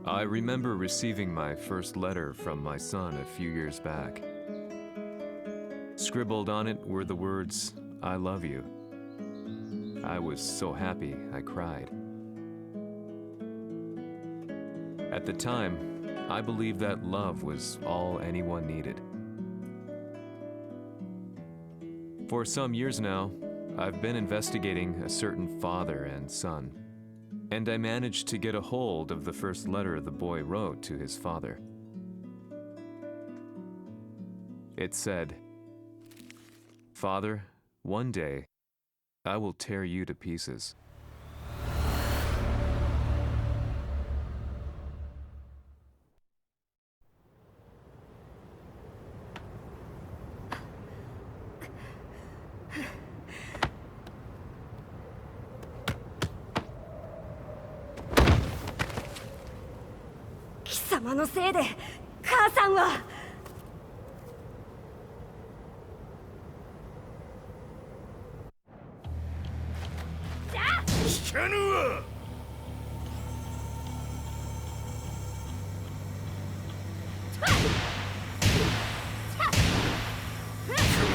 I remember receiving my first letter from my son a few years back. Scribbled on it were the words, "I love you." I was so happy I cried. At the time, I believed that love was all anyone needed. For some years now, I've been investigating a certain father and son, and I managed to get a hold of the first letter the boy wrote to his father. It said, "Father, one day, I will tear you to pieces." "様のせいで母さんは..." 聞かぬわ。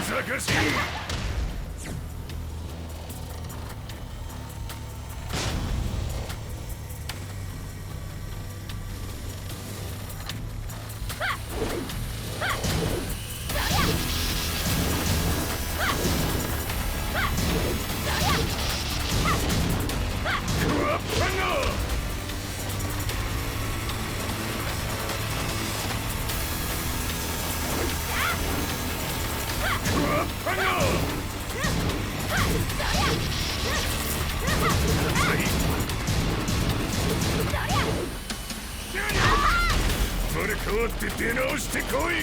小賢しい。それ変わって出直してこい。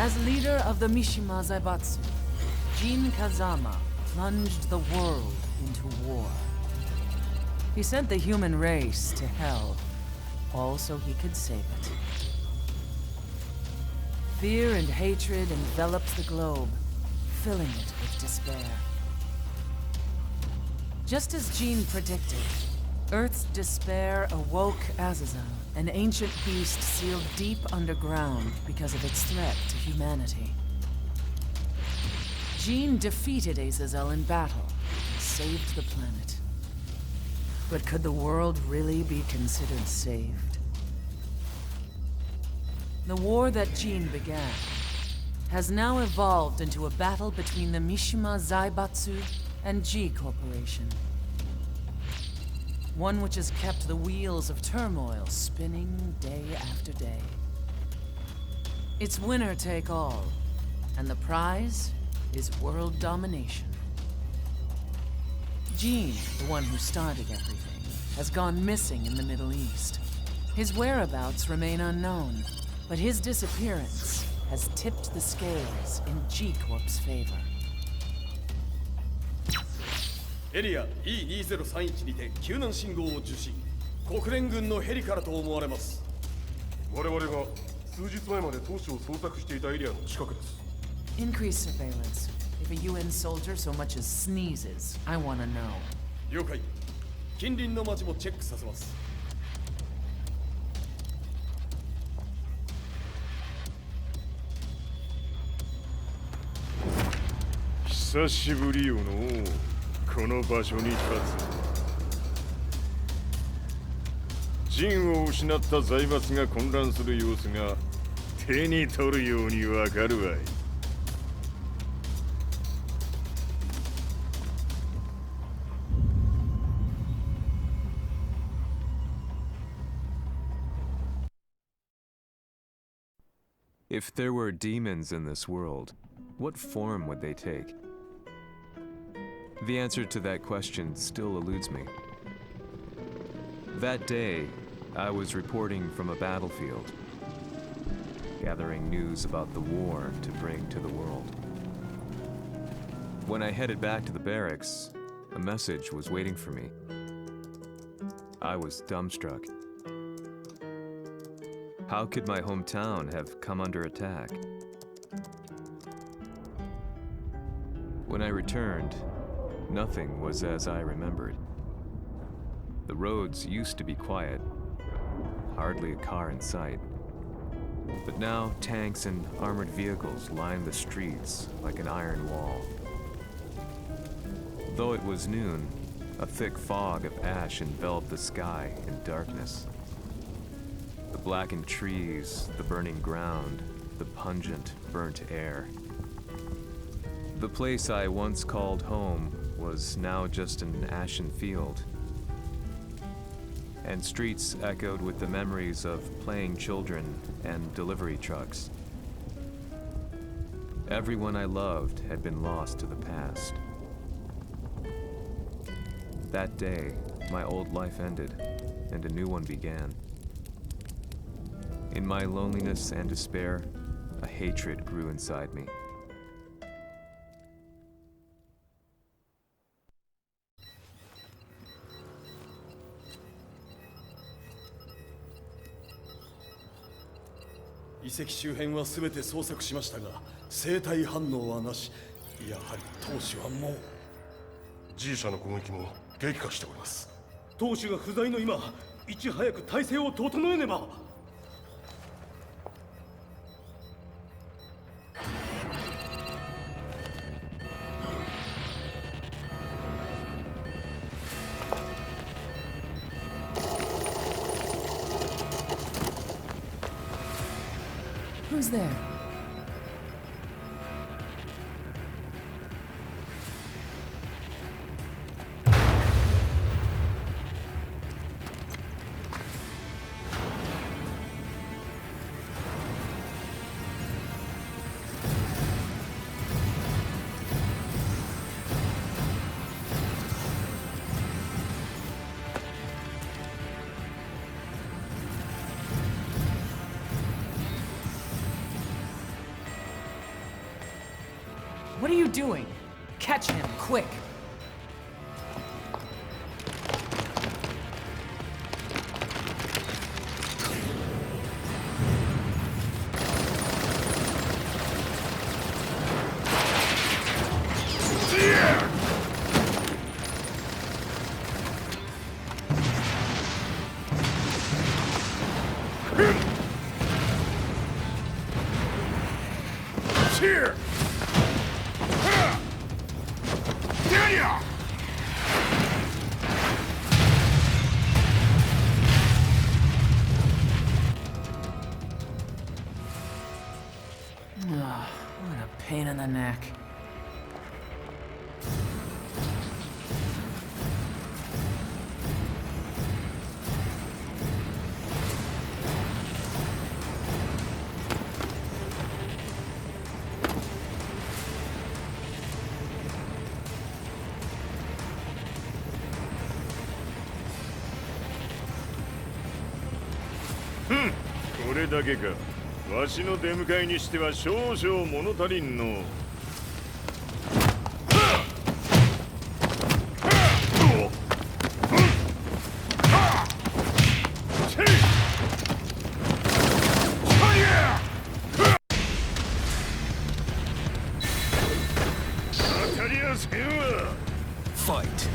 As leader of the Mishima Zaibatsu, Jin Kazama plunged the world into war. He sent the human race to hell, all so he could save it. Fear and hatred enveloped the globe, filling it with despair. Just as Jin predicted, Earth's despair awoke Azazel, an ancient beast sealed deep underground because of its threat to humanity. Jin defeated Azazel in battle and saved the planet. But could the world really be considered saved? The war that Jin began has now evolved into a battle between the Mishima Zaibatsu and G Corporation. One which has kept the wheels of turmoil spinning day after day. It's winner take all, and the prize is world domination. Jin, the one who started everything, has gone missing in the Middle East. His whereabouts remain unknown, but his disappearance has tipped the scales in G-Corp's favor. エリア E2031 にて救難信号を受信。国連軍のヘリからと思われます。我々が数日前まで当初を捜索していたエリアの近くです。Increase surveillance. If a UN soldier so much as sneezes, I want to know. 了解。近隣の町もチェックさせます。久しぶりよのこの場所に立つ。陣を失った財閥が混乱する様子が手に取るようにわかるわい。If there were demons in this world, what form would they take? The answer to that question still eludes me. That day, I was reporting from a battlefield, gathering news about the war to bring to the world. When I headed back to the barracks, a message was waiting for me. I was dumbstruck. How could my hometown have come under attack? When I returned, nothing was as I remembered. The roads used to be quiet, hardly a car in sight. But now tanks and armored vehicles line the streets like an iron wall. Though it was noon, a thick fog of ash enveloped the sky in darkness. The blackened trees, the burning ground, the pungent, burnt air. The place I once called home was now just an ashen field. And streets echoed with the memories of playing children and delivery trucks. Everyone I loved had been lost to the past. That day, my old life ended, and a new one began. In my loneliness and despair, a hatred grew inside me.「遺跡周辺はすべて捜索しましたが、生体反応はなし。やはり当主はもう。G 社の攻撃も激化しております。当主が不在の今、いち早く体制を整えねば。Who's there? What are you doing? Catch him, quick! Here! What a pain in the neck. これだけか。わしの出迎えにしては少々物足りんの。Fight.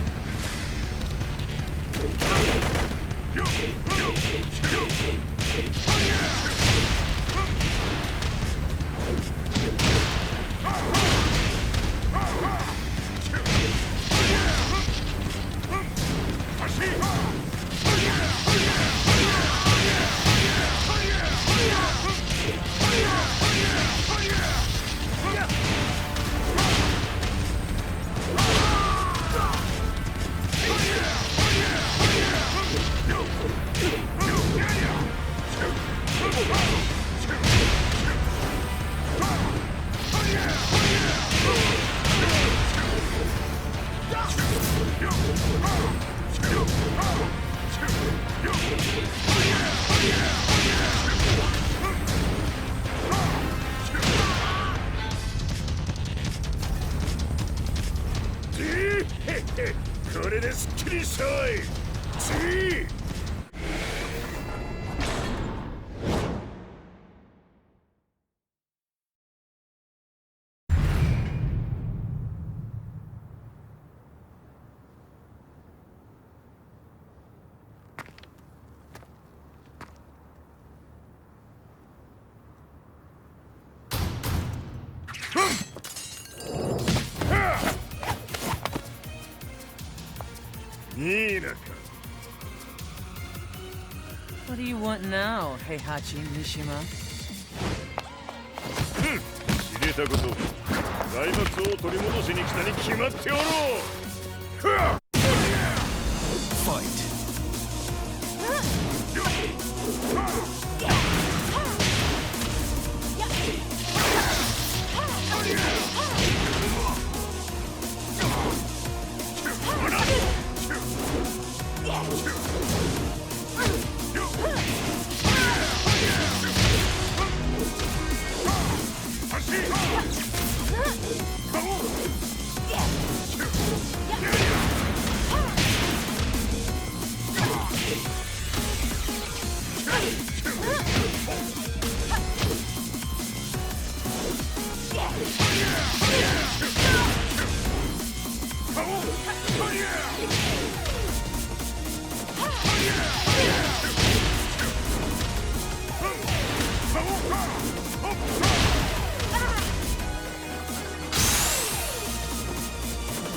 What do you want now, Heihachi Mishima? 知れたこと。財閥を取り戻しに来たに決まっておろう。Fight.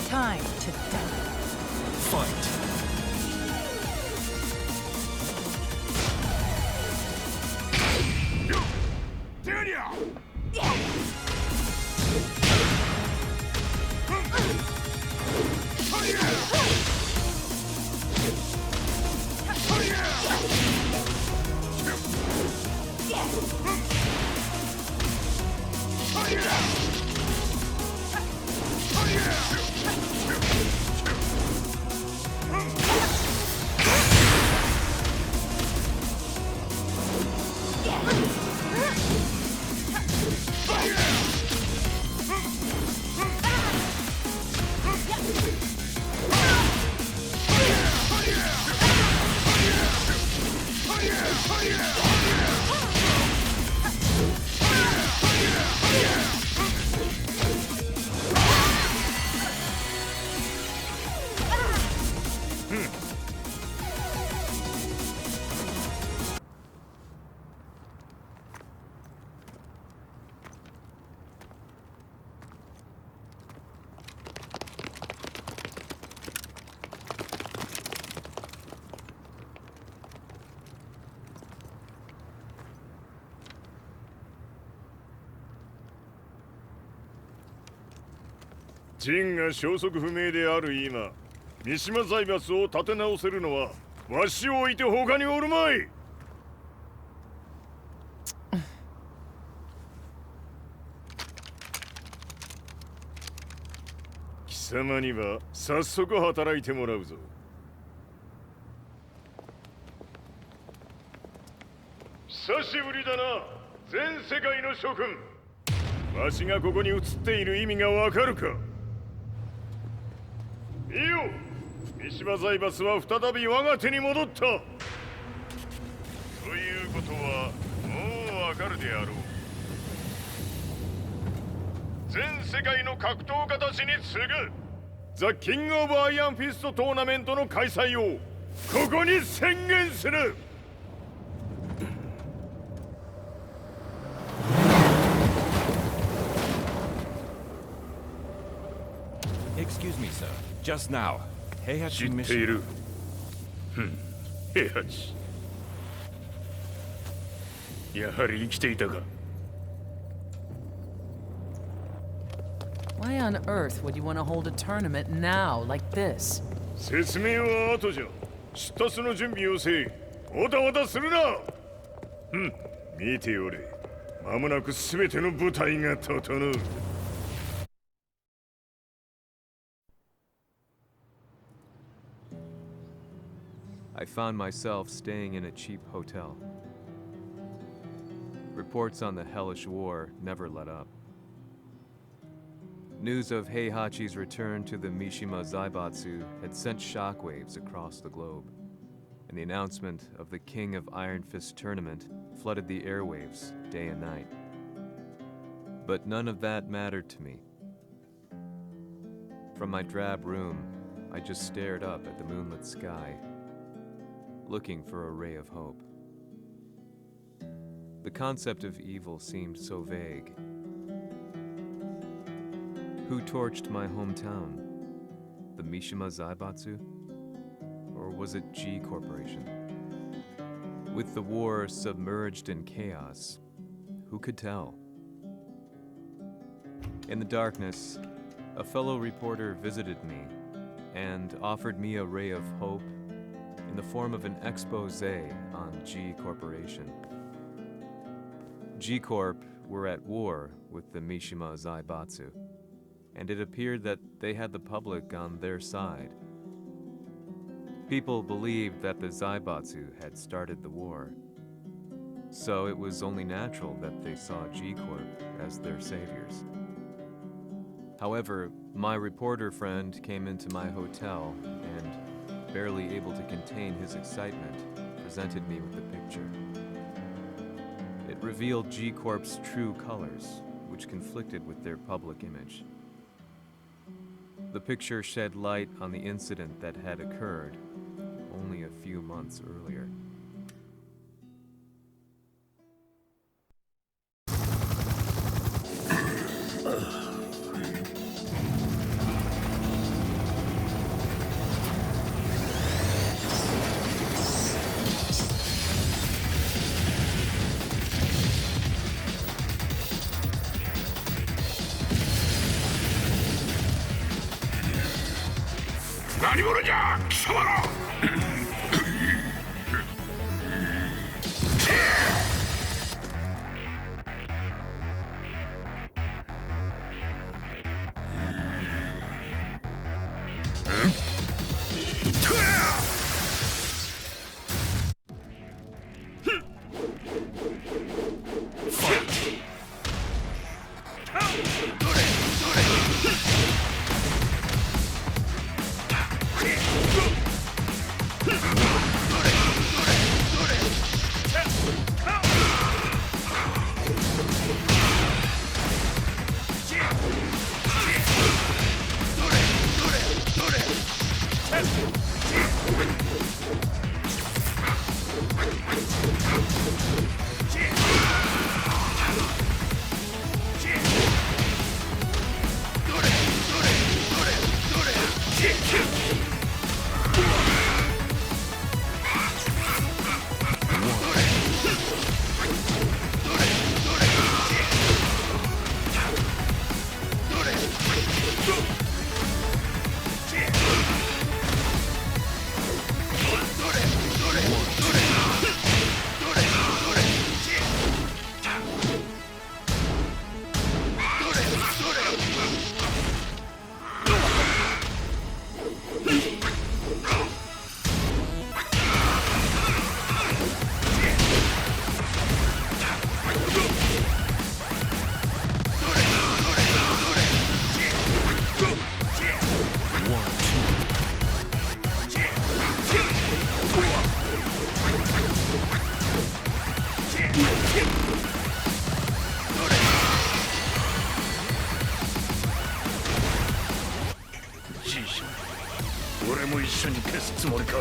Time to die. Fight.「ジンが消息不明である今、三島財閥を立て直せるのはわしを置いて他におるまい。貴様には早速働いてもらうぞ。久しぶりだな、全世界の諸君。わしがここに映っている意味がわかるか。見よ、三島財閥は再び我が手に戻った。ということはもうわかるであろう。全世界の格闘家たちに次ぐザ・キング・オブ・アイアンフィストトーナメントの開催をここに宣言する。Excuse me, sir. Just now, Heihachi 知ってい Mishima. る。平八。やはり生きていたか。Why on earth would you want to hold a tournament now, like this? 説明は後じゃ。出立の準備をせい。おたおたするな。見ておれ。間もなく全ての舞台が整う。I found myself staying in a cheap hotel. Reports on the hellish war never let up. News of Heihachi's return to the Mishima Zaibatsu had sent shockwaves across the globe, and the announcement of the King of Iron Fist tournament flooded the airwaves day and night. But none of that mattered to me. From my drab room, I just stared up at the moonlit sky, looking for a ray of hope. The concept of evil seemed so vague. Who torched my hometown? The Mishima Zaibatsu? Or was it G Corporation? With the war submerged in chaos, who could tell? In the darkness, a fellow reporter visited me and offered me a ray of hope in the form of an expose on G Corporation. G Corp were at war with the Mishima Zaibatsu, and it appeared that they had the public on their side. People believed that the Zaibatsu had started the war, so it was only natural that they saw G Corp as their saviors. However, my reporter friend came into my hotel and, barely able to contain his excitement, presented me with the picture. It revealed G Corp's true colors, which conflicted with their public image. The picture shed light on the incident that had occurred only a few months earlier. 緒に俺も一緒に消すつもりか。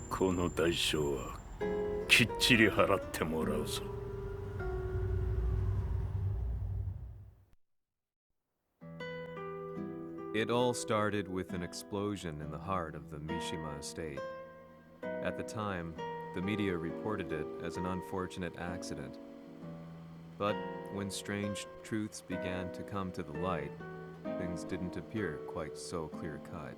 この代償はきっちり払ってもらうぞ。It all started with an explosion in the heart of the Mishima estate. At the time, the media reported it as an unfortunate accident. But when strange truths began to come to the light, things didn't appear quite so clear-cut.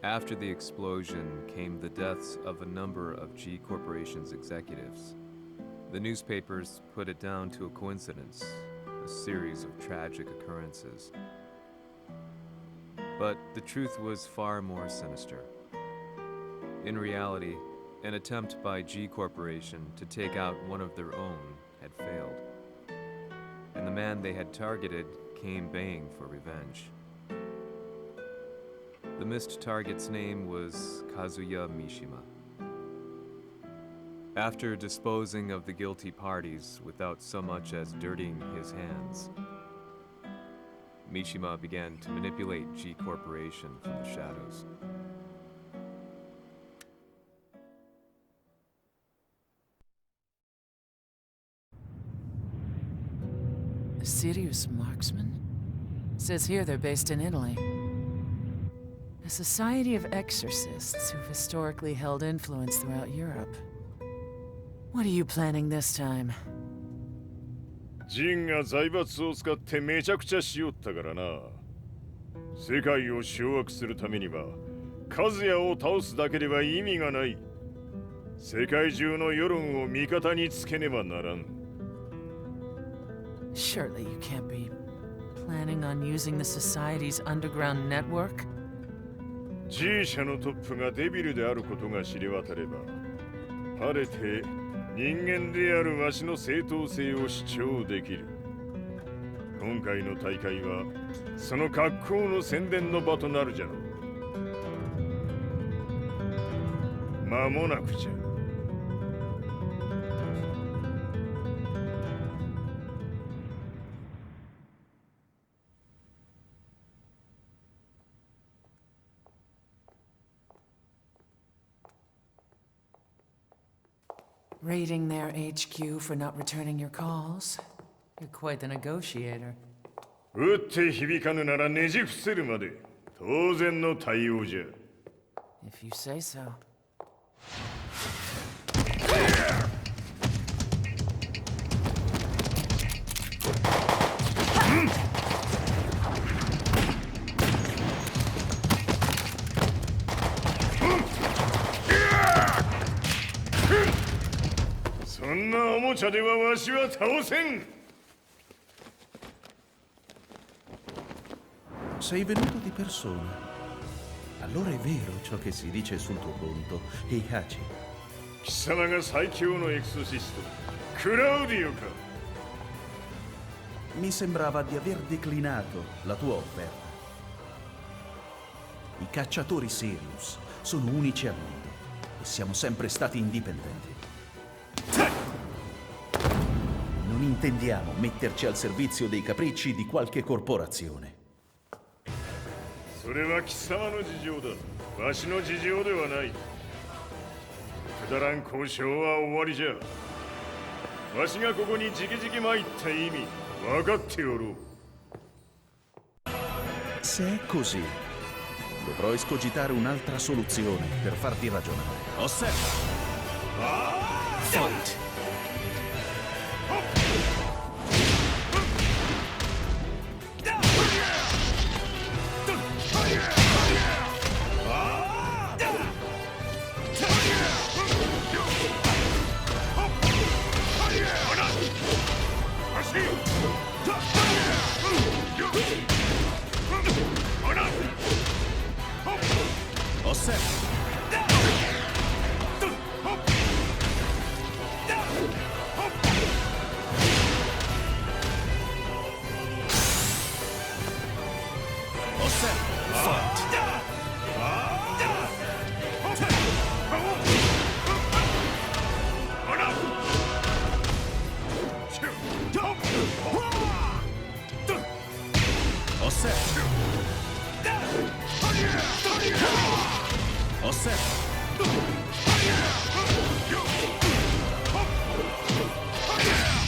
After the explosion came the deaths of a number of G Corporation's executives. The newspapers put it down to a coincidence, a series of tragic occurrences. But the truth was far more sinister. In reality, an attempt by G Corporation to take out one of their own had failed. And the man they had targeted came baying for revenge. The missed target's name was Kazuya Mishima. After disposing of the guilty parties without so much as dirtying his hands, Mishima began to manipulate G Corporation from the shadows. A serious marksman? Says here they're based in Italy. A society of exorcists who've historically held influence throughout Europe. What are you planning this time? ジンが財閥を使ってめちゃくちゃしよったからな。世界を掌握するためには、カズヤを倒すだけでは意味がない。世界中の世論を味方につけねばならん。Surely you can't be planning on using the society's underground network? G 社のトップがデビルであることが知れ渡れば、晴れて人間であるわしの正当性を主張できる。今回の大会はその格好の宣伝の場となるじゃろう。間もなくじゃ。Raiding their HQ for not returning your calls? You're quite the negotiator. 打って響かぬならねじ伏せるまで当然の対応じゃ。If you say so. そんなおもちゃではわしは倒せん。 Sei venuto di persona. Allora è vero ciò che si dice sul tuo conto, Heihachi. 貴様が最強のエクソシスト、クラウディオか。 Mi sembrava di aver declinato la tua offerta. I cacciatori Sirius sono unici al mondo e siamo sempre stati indipendenti. Non intendiamo metterci al servizio dei capricci di qualche corporazione. それは貴様の事情だ。わしの事情ではない。くだらん交渉は終わりじゃ。わしがここにじきじき参った意味、分かっておろう。 Se è così, dovrò escogitare un'altra soluzione per farti ragionare. Osserva! Fight! Osserva!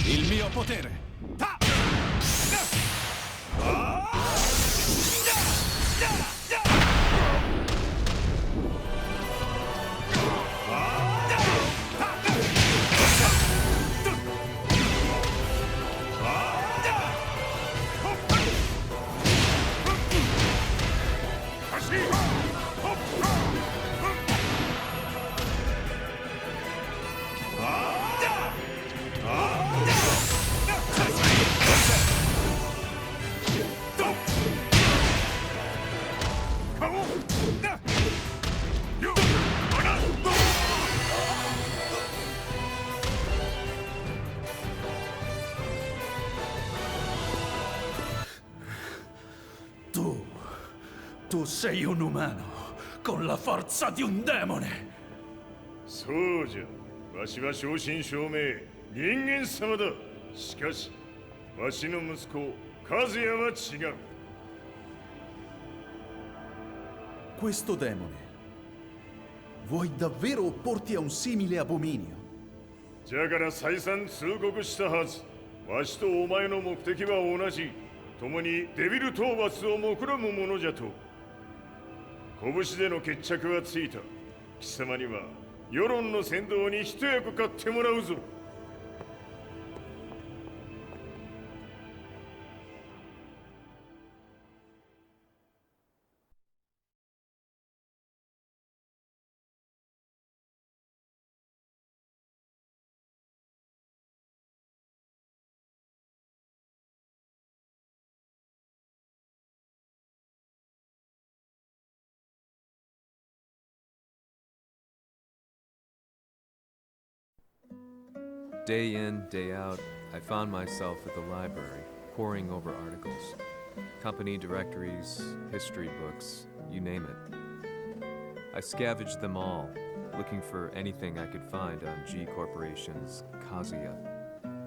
Il mio potere! Tu sei un umano, con la forza di un demone! そうじゃ。わしは正真正銘人間様だ。しかし、わしの息子、和也は違う。 Questo demone, vuoi davvero opporti a un simile abominio? じゃから再三通告したはず。わしとお前の目的は同じ。共にデビル討伐を目論むものじゃと。拳での決着はついた。貴様には世論の先導に一役買ってもらうぞ。 Day in, day out, I found myself at the library, poring over articles. Company directories, history books, you name it. I scavenged them all, looking for anything I could find on G Corporation's Kazuya,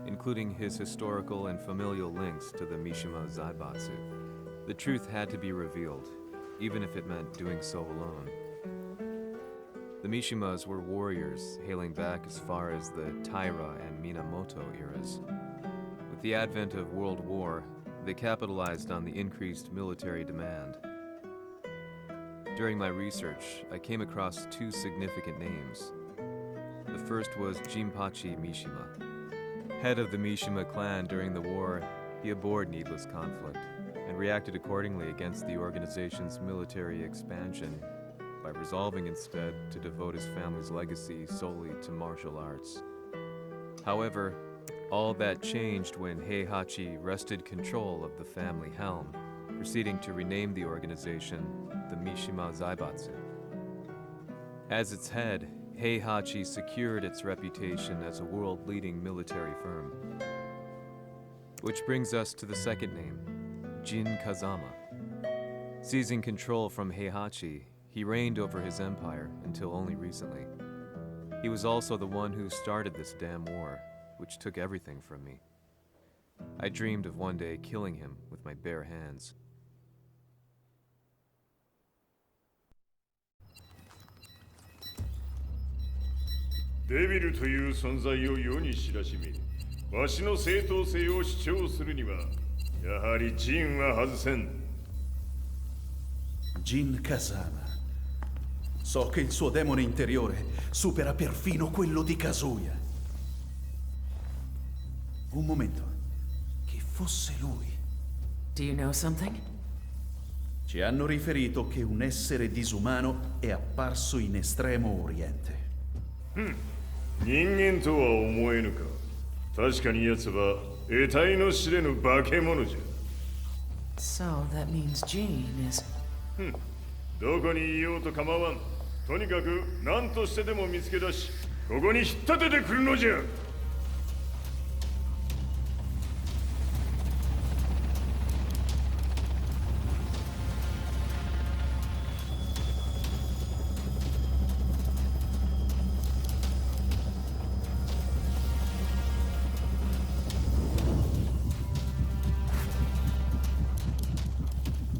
including his historical and familial links to the Mishima Zaibatsu. The truth had to be revealed, even if it meant doing so alone. The Mishimas were warriors hailing back as far as the Taira and Minamoto eras. With the advent of World War, they capitalized on the increased military demand. During my research, I came across two significant names. The first was Jinpachi Mishima. Head of the Mishima clan during the war, he abhorred needless conflict and reacted accordingly against the organization's military expansion by resolving instead to devote his family's legacy solely to martial arts. However, all that changed when Heihachi wrested control of the family helm, proceeding to rename the organization the Mishima Zaibatsu. As its head, Heihachi secured its reputation as a world-leading military firm. Which brings us to the second name, Jin Kazama. Seizing control from Heihachi, he reigned over his empire until only recently. He was also the one who started this damn war, which took everything from me. I dreamed of one day killing him with my bare hands. Devil という存在を世に知らしみ、わしの正当性を主張するには、やはりジンは外せん。Jin Kazama. So che il suo demone interiore supera perfino quello di Kazuya. Un momento. Che fosse lui. Do you know something? Ci hanno riferito che un essere disumano è apparso in Estremo Oriente. 人間とは思えぬか。確かに奴は得体の知れぬ化け物じゃ。So that means Jean is... どこにいようと構わん。とにかく何としてでも見つけ出し、ここに引っ立ててくるのじゃ。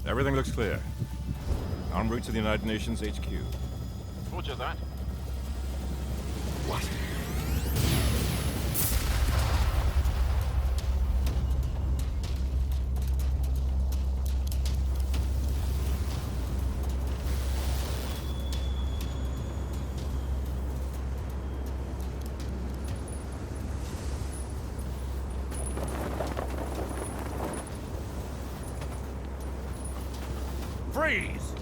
Everything looks clear. En route to the United Nations HQ. Roger that. What? Freeze!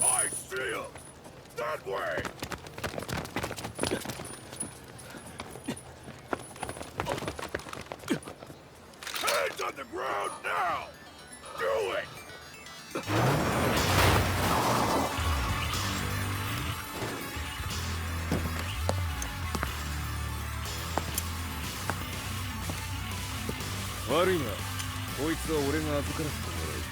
I see him! That way! Hands on the ground now! Do it!悪いな。こいつは俺が預からせてもらう。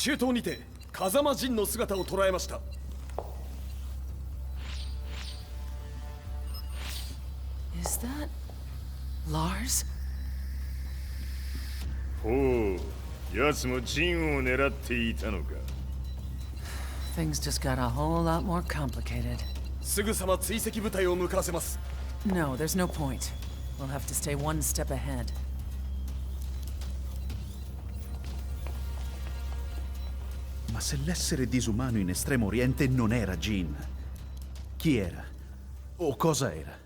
中東にて風間陣の姿を捉えました。Is that Lars? ほう、奴も陣を狙っていたのか。Things just got a whole lot more complicated. すぐさま追跡部隊を向かわせます。No, there's no point. We'll have to stay one step ahead. Ma se l'essere disumano in Estremo Oriente non era Jin, chi era? O cosa era?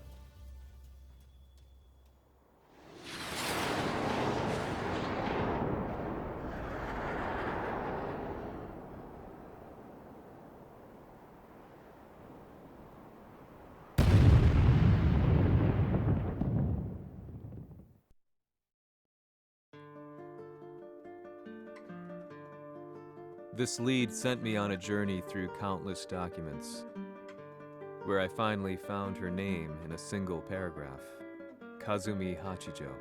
This lead sent me on a journey through countless documents, where I finally found her name in a single paragraph, Kazumi Hachijo.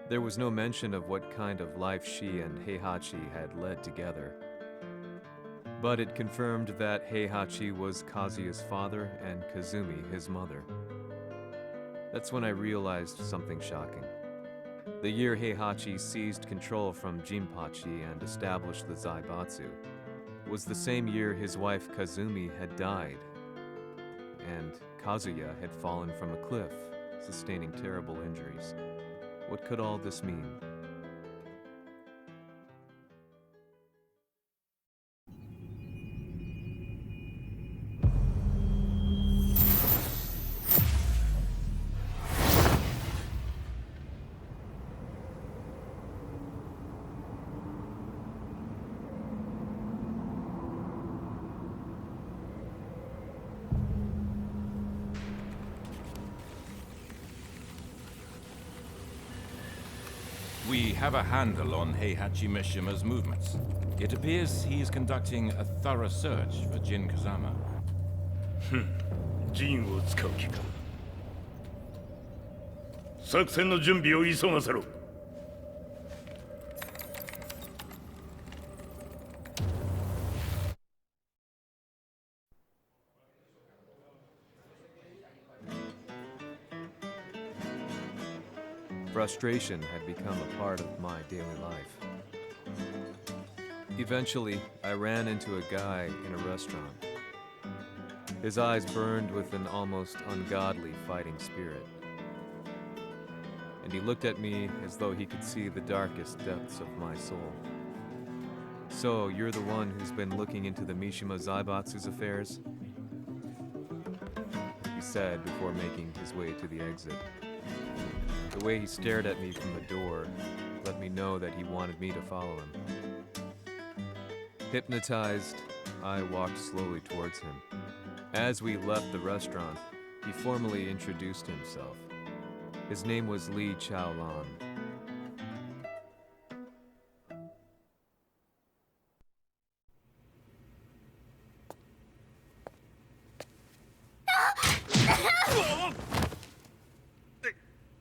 There was no mention of what kind of life she and Heihachi had led together, but it confirmed that Heihachi was Kazuya's father and Kazumi his mother. That's when I realized something shocking. The year Heihachi seized control from Jinpachi and established the Zaibatsu was the same year his wife Kazumi had died, and Kazuya had fallen from a cliff, sustaining terrible injuries. What could all this mean? We have a handle on Heihachi Mishima's movements. It appears he's conducting a thorough search for Jin Kazama. 陣を使う気か。作戦の準備を急がせろ。Frustration had become a part of my daily life. Eventually, I ran into a guy in a restaurant. His eyes burned with an almost ungodly fighting spirit. And he looked at me as though he could see the darkest depths of my soul. So, you're the one who's been looking into the Mishima Zaibatsu's affairs? He said before making his way to the exit. The way he stared at me from the door let me know that he wanted me to follow him. Hypnotized, I walked slowly towards him. As we left the restaurant, he formally introduced himself. His name was Li Chaolan.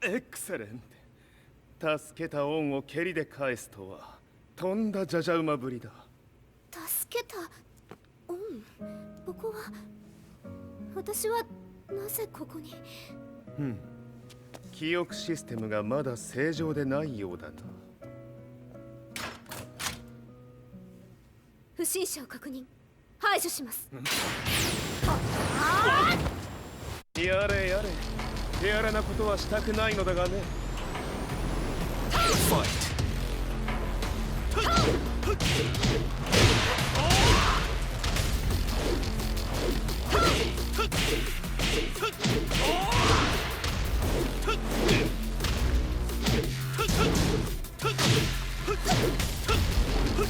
Excellent. 助けた恩を蹴りで返すとはとんだじゃじゃ馬ぶりだ。助けた恩。ここは私はなぜここに。記憶システムがまだ正常でないようだな。不審者を確認。排除します。やれやれ。手荒なことはしたくないのだがね。Fight!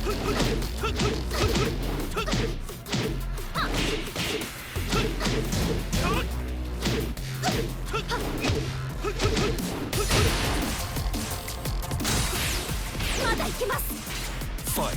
まだいけます。Fight.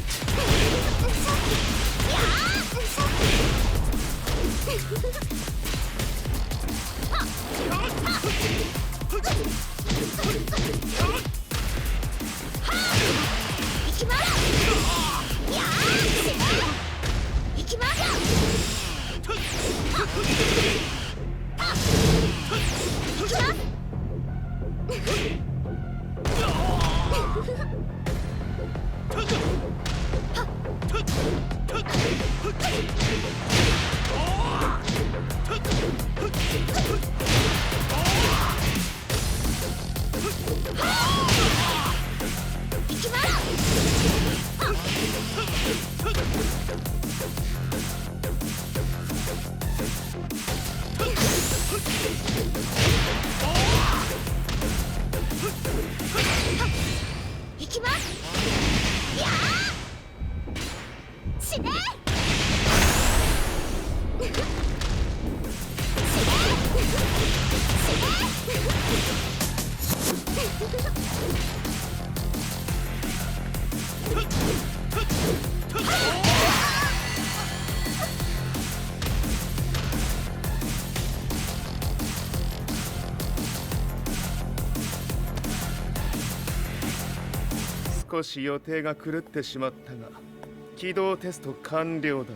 少し予定が狂ってしまったが、起動テスト完了だ。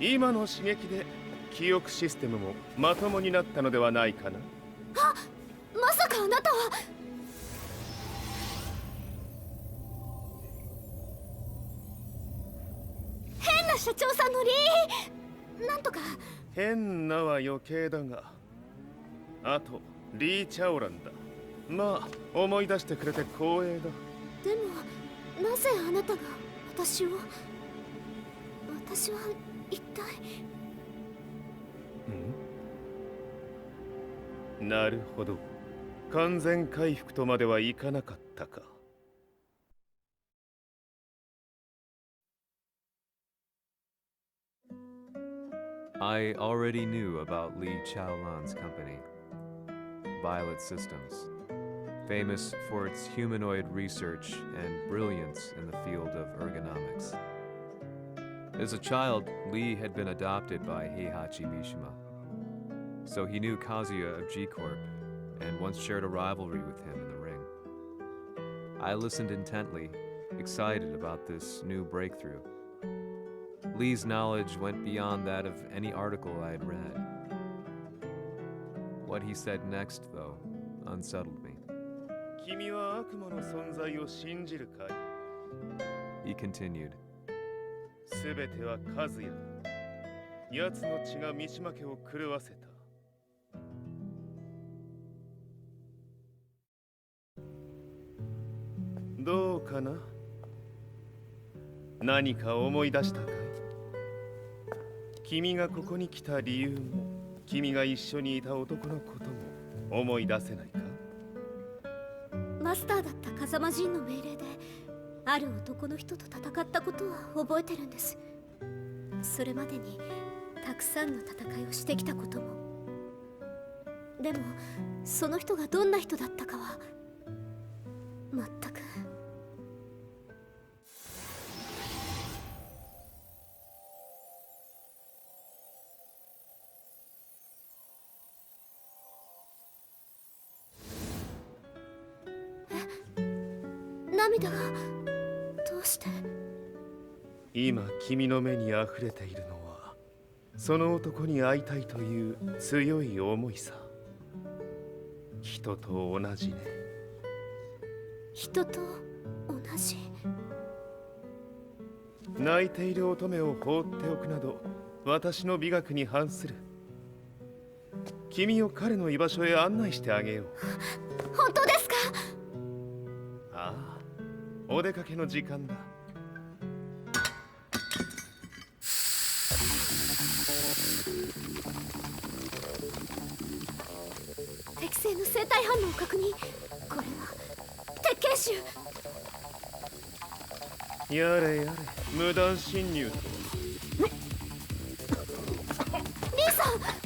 今の刺激で記憶システムもまともになったのではないかな。あ、まさかあなたは。変な社長さんのなんとか。変なは余計だが、あとリー・チャオランだ。まあ思い出してくれて光栄だ。でもなぜあなたが私は一体。なるほど、完全回復とまではいかなかったか。I already knew about Li Chaolan's company, Violet Systems, famous for its humanoid research and brilliance in the field of ergonomics. As a child, Li had been adopted by Heihachi Mishima, so he knew Kazuya of G-Corp and once shared a rivalry with him in the ring. I listened intently, excited about this new breakthrough. Li's knowledge went beyond that of any article I had read. What he said next, though, unsettled me. 君は悪魔の存在を信じるかい? He continued. すべてはカズヤだ。奴の血が三島家を狂わせた。どうかな？何か思い出したかい？君がここに来た理由も、君が一緒にいた男のことも思い出せないか？マスターだった風間陣の命令である男の人と戦ったことは覚えてるんです。それまでにたくさんの戦いをしてきたことも。でもその人がどんな人だったかは全く。涙がどうして？今君の目に溢れているのはその男に会いたいという強い思いさ。人と同じね。人と同じ。泣いている乙女を放っておくなど私の美学に反する。君を彼の居場所へ案内してあげよう。本当ですか？ああ、お出かけの時間だ。適正の生体反応を確認。これは鉄拳臭。やれやれ、無断侵入とは。リーさん。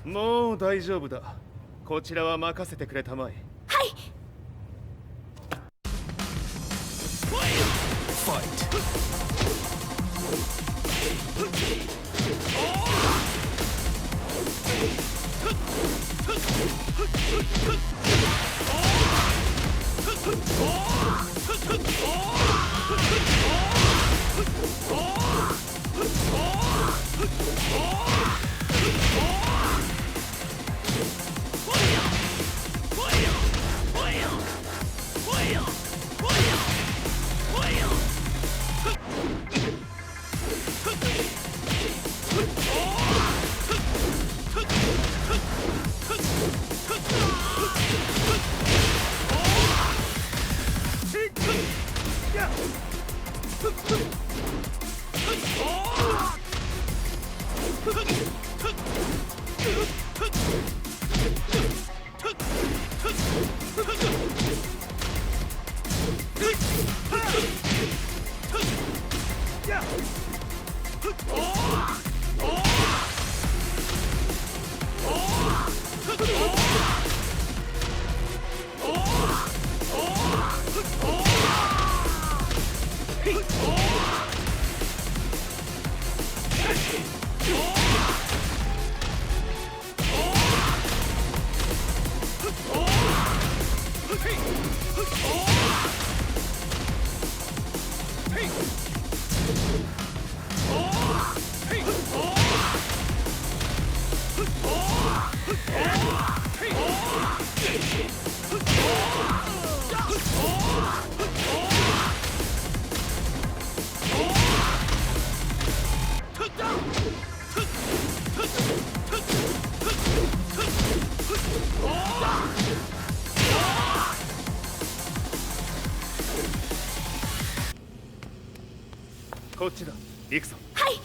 もう大丈夫だ。こちらは任せてくれたまえ。はい。こっちだ。行くぞ。はい。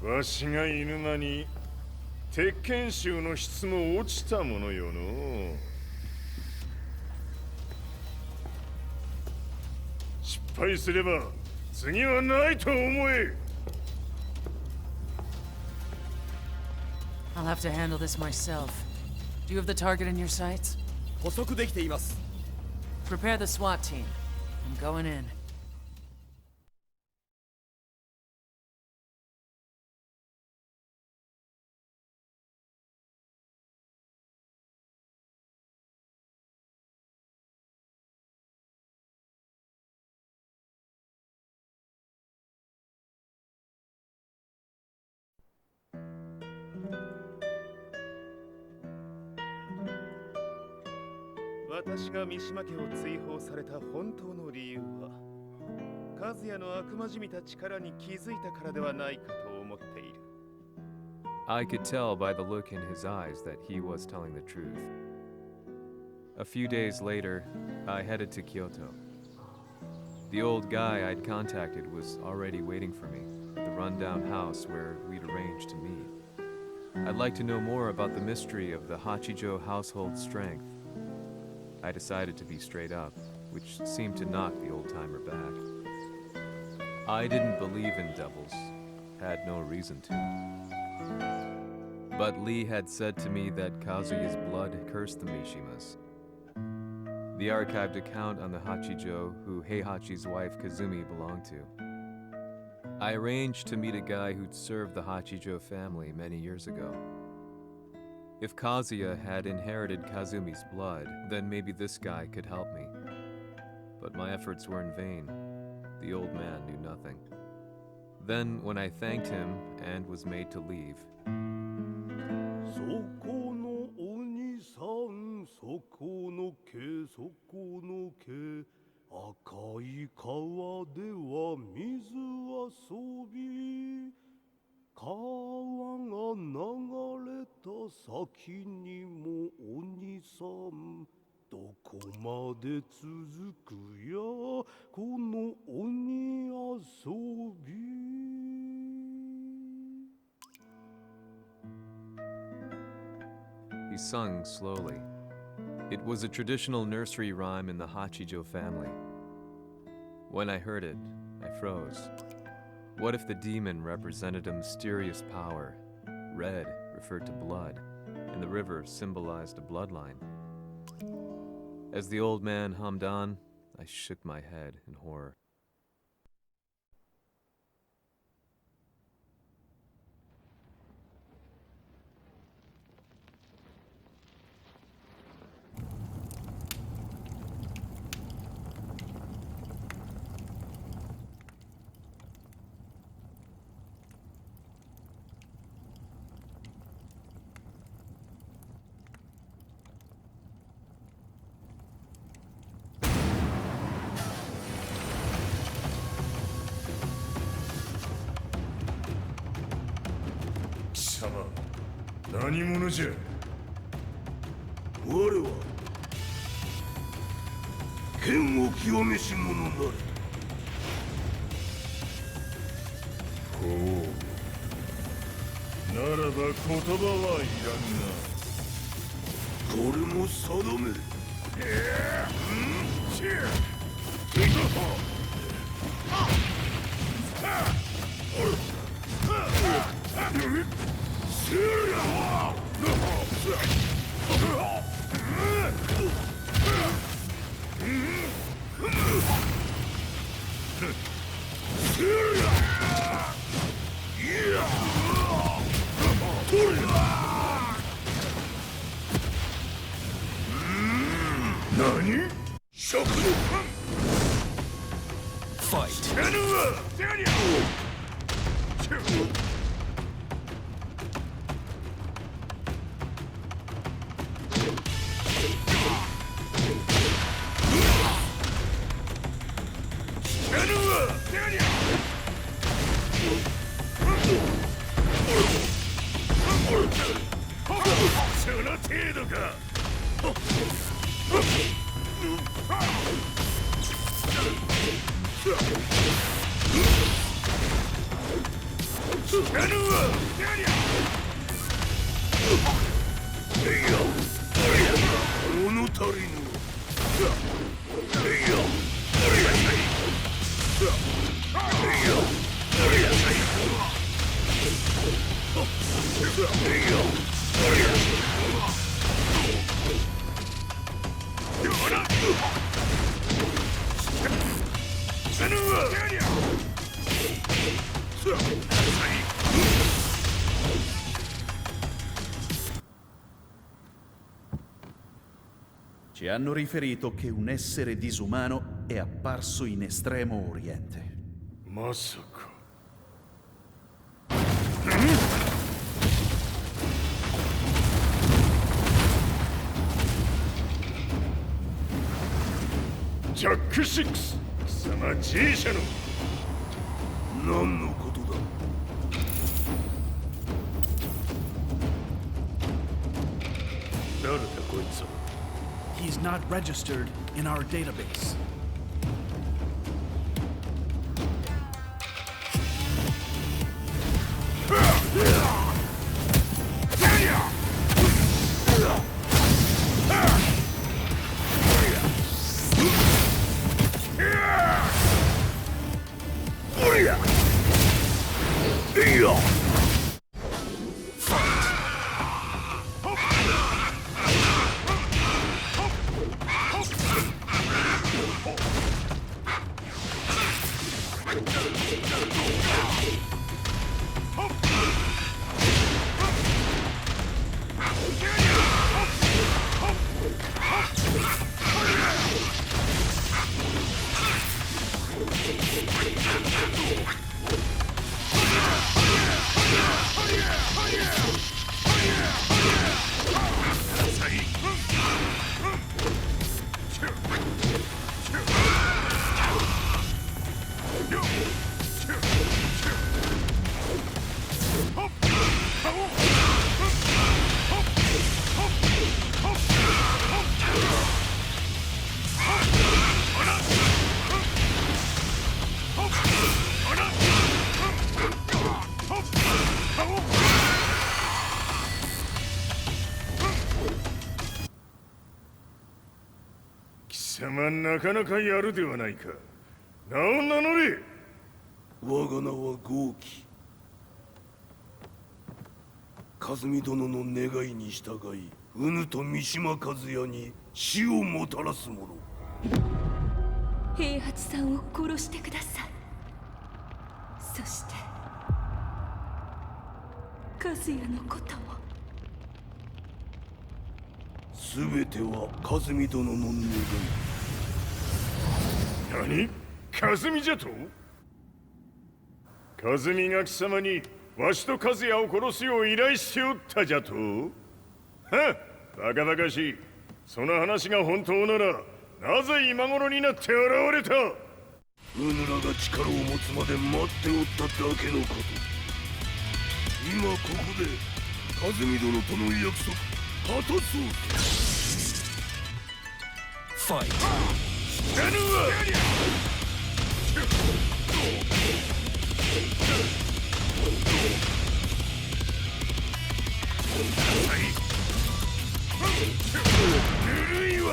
わしが犬間に鉄拳衆の質も落ちたものよの。失敗すれば次はないと思え。I'll have to handle this myself. Do you have the target in your sights? 捕捉できています。 Prepare the SWAT team. I'm going in.「私が三島家を追放された本当の理由は、和也の悪魔じみた力に気づいたからではないかと思っている。 I could tell by the look in his eyes that he was telling the truth. A few days later, I headed to Kyoto. The old guy I'd contacted was already waiting for me at the rundown house where we'd arranged to meet. I'd like to know more about the mystery of the Hachijo household strength. I decided to be straight up, which seemed to knock the old-timer back. I didn't believe in devils, had no reason to. But Lee had said to me that Kazuya's blood cursed the Mishimas. The archived account on the Hachijo who Heihachi's wife Kazumi belonged to. I arranged to meet a guy who'd served the Hachijo family many years ago. If Kazuya had inherited Kazumi's blood, then maybe this guy could help me. But my efforts were in vain. The old man knew nothing. Then, when I thanked him and was made to leave, そこのお兄さん、そこの毛、そこの毛、赤い川では水遊び。川が流れた先にもお兄さん、どこまで続くやこの鬼遊び。he sung slowly. It was a traditional nursery rhyme in the Hachijo family. When I heard it, I froze. What if the demon represented a mysterious power? Red referred to blood, and the river symbolized a bloodline. As the old man hummed on, I shook my head in horror.貴様、何者じゃ。我は剣を清めし者なり。ほう。ならば言葉はいらんな。これも定め。何？食のパン。Fight. Ci hanno riferito che un essere disumano è apparso in Estremo Oriente. Masaka.ジャック6、貴様 G 社の何のことだ。誰だこいつは。He's not registered in our database.貴様なかなかやるではないか。名を名乗れ。我が名は豪輝。和美殿の願いに従いうぬと三島和也に死をもたらす者。平八さんを殺してください。そして和也のことも。全ては和美殿の願い。何？和美じゃと？和美が貴様にわしと和也を殺すよう依頼しておったじゃと？はっ、バカバカしい。その話が本当ならなぜ今頃になって現れた？うぬらが力を持つまで待っておっただけのこと。今ここで和美殿との約束果たそう。ファイト。やるわ。ぬるいわ。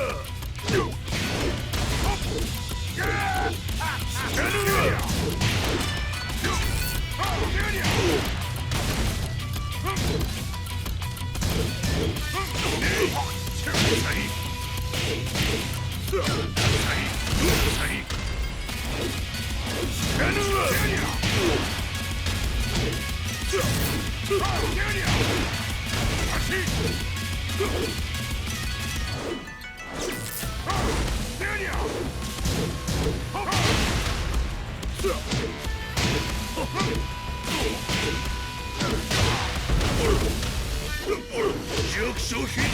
弱小品質。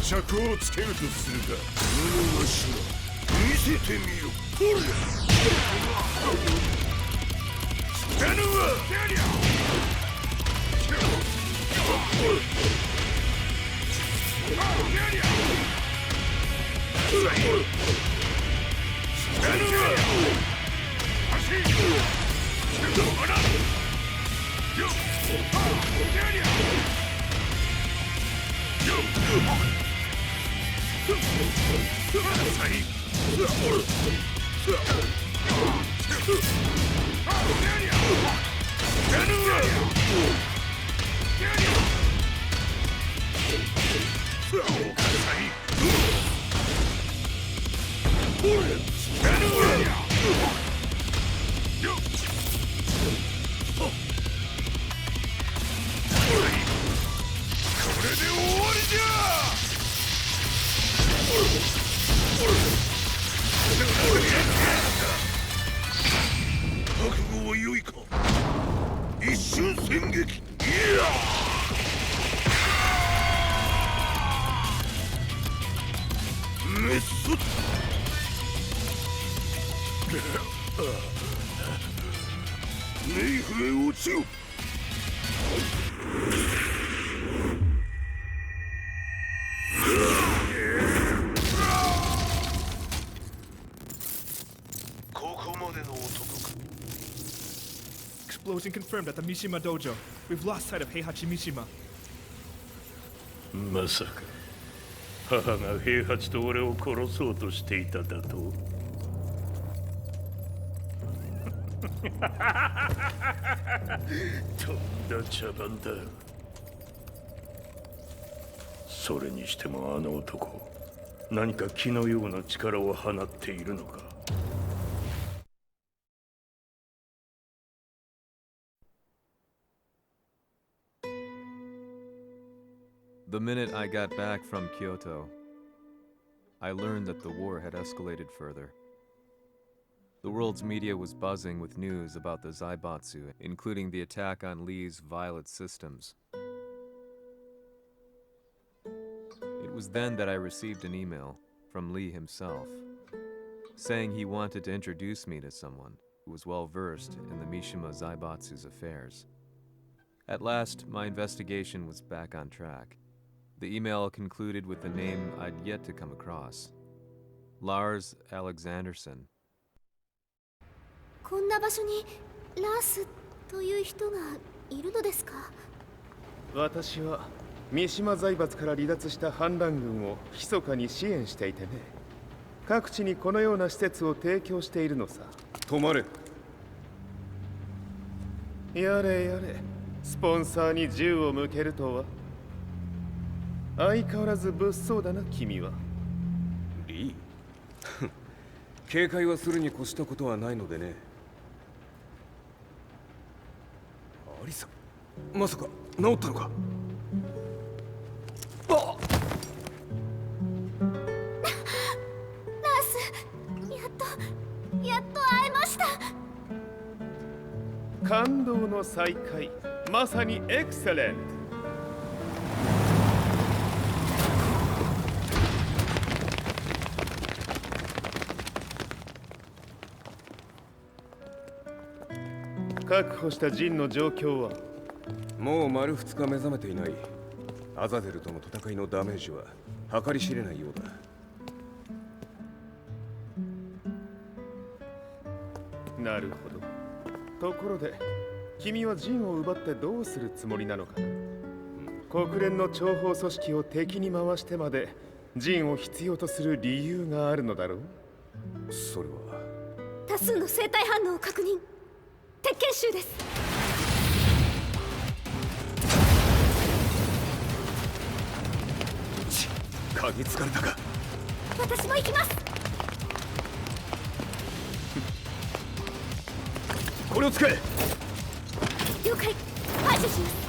決着をつけるとするか。うぬがしら見せてみよ。ほれ。やるわ。Explosion confirmed at the Mishima dojo. We've lost sight of Heihachi Mishima. まさか母が平八と俺を殺そうとしていただととんだ茶番だ。それにしてもあの男何か気のような力を放っているのか。The minute I got back from Kyoto, I learned that the war had escalated further. The world's media was buzzing with news about the Zaibatsu, including the attack on Lee's Violet systems. It was then that I received an email from Lee himself, saying he wanted to introduce me to someone who was well versed in the Mishima Zaibatsu's affairs. At last, my investigation was back on track. The email concluded with a name I'd yet to come across. Lars Alexanderson. こんな場所にラースという人がいるのですか？私は三島財閥から離脱した反乱軍を密かに支援していてね。各地にこのような施設を提供しているのさ。止まれ。やれやれ、スポンサーに銃を向けるとは。相変わらず物騒だな君は。リー警戒はするに越したことはないのでね。アリサ、まさか治ったのか？あっラース、やっと会えました。感動の再会、まさにエクセレント。確保したジンの状況は？もう丸2日目覚めていない。アザゼルとの戦いのダメージは計り知れないようだ。なるほど。ところで君はジンを奪ってどうするつもりなのかな？国連の諜報組織を敵に回してまでジンを必要とする理由があるのだろう？それは多数の生体反応を確認。鉄拳衆です。嗅ぎつかれたか？私も行きます。これを使え。了解。排除します。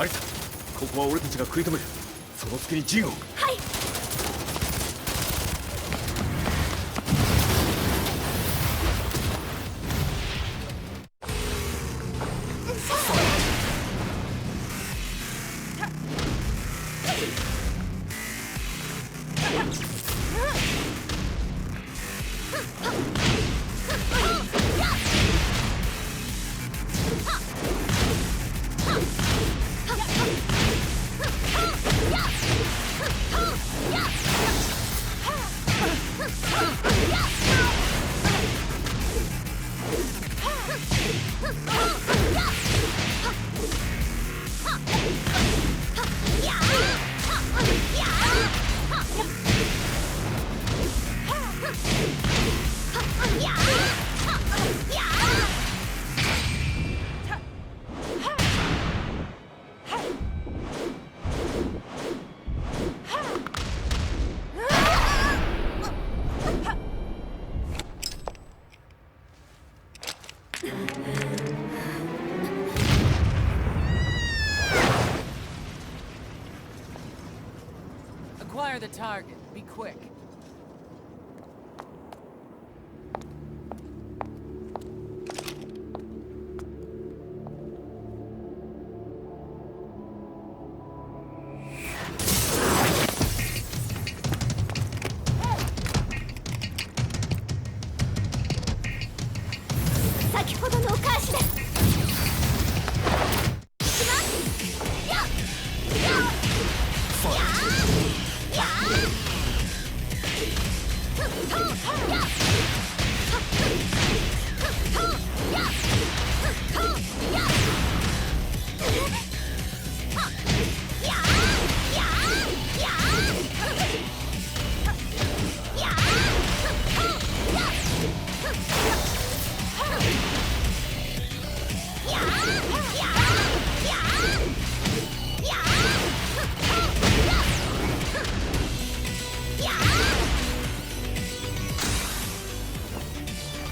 アリサ、ここは俺たちが食い止める。その隙にジンを。はい。Acquire the target. Be quick.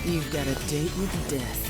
You've got a date with death.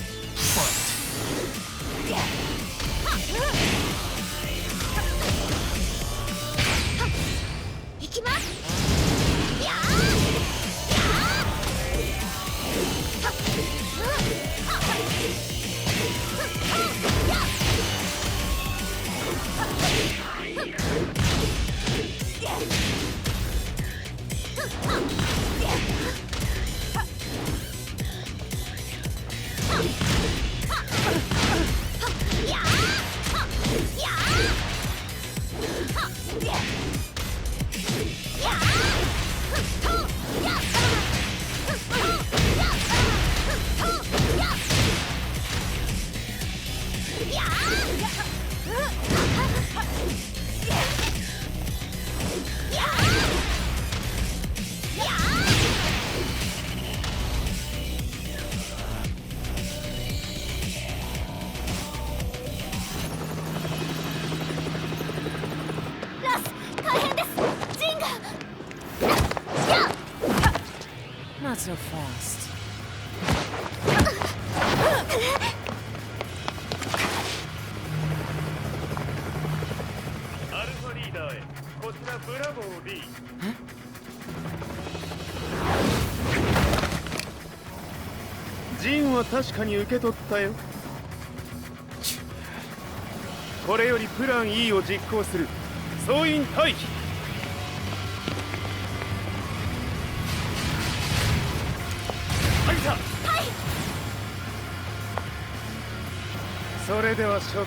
Not so fast. アルファリーダーへ、こちらブラボー D。ジンは確かに受け取ったよ。これよりプラン E を実行する。総員退避。はい。それでは諸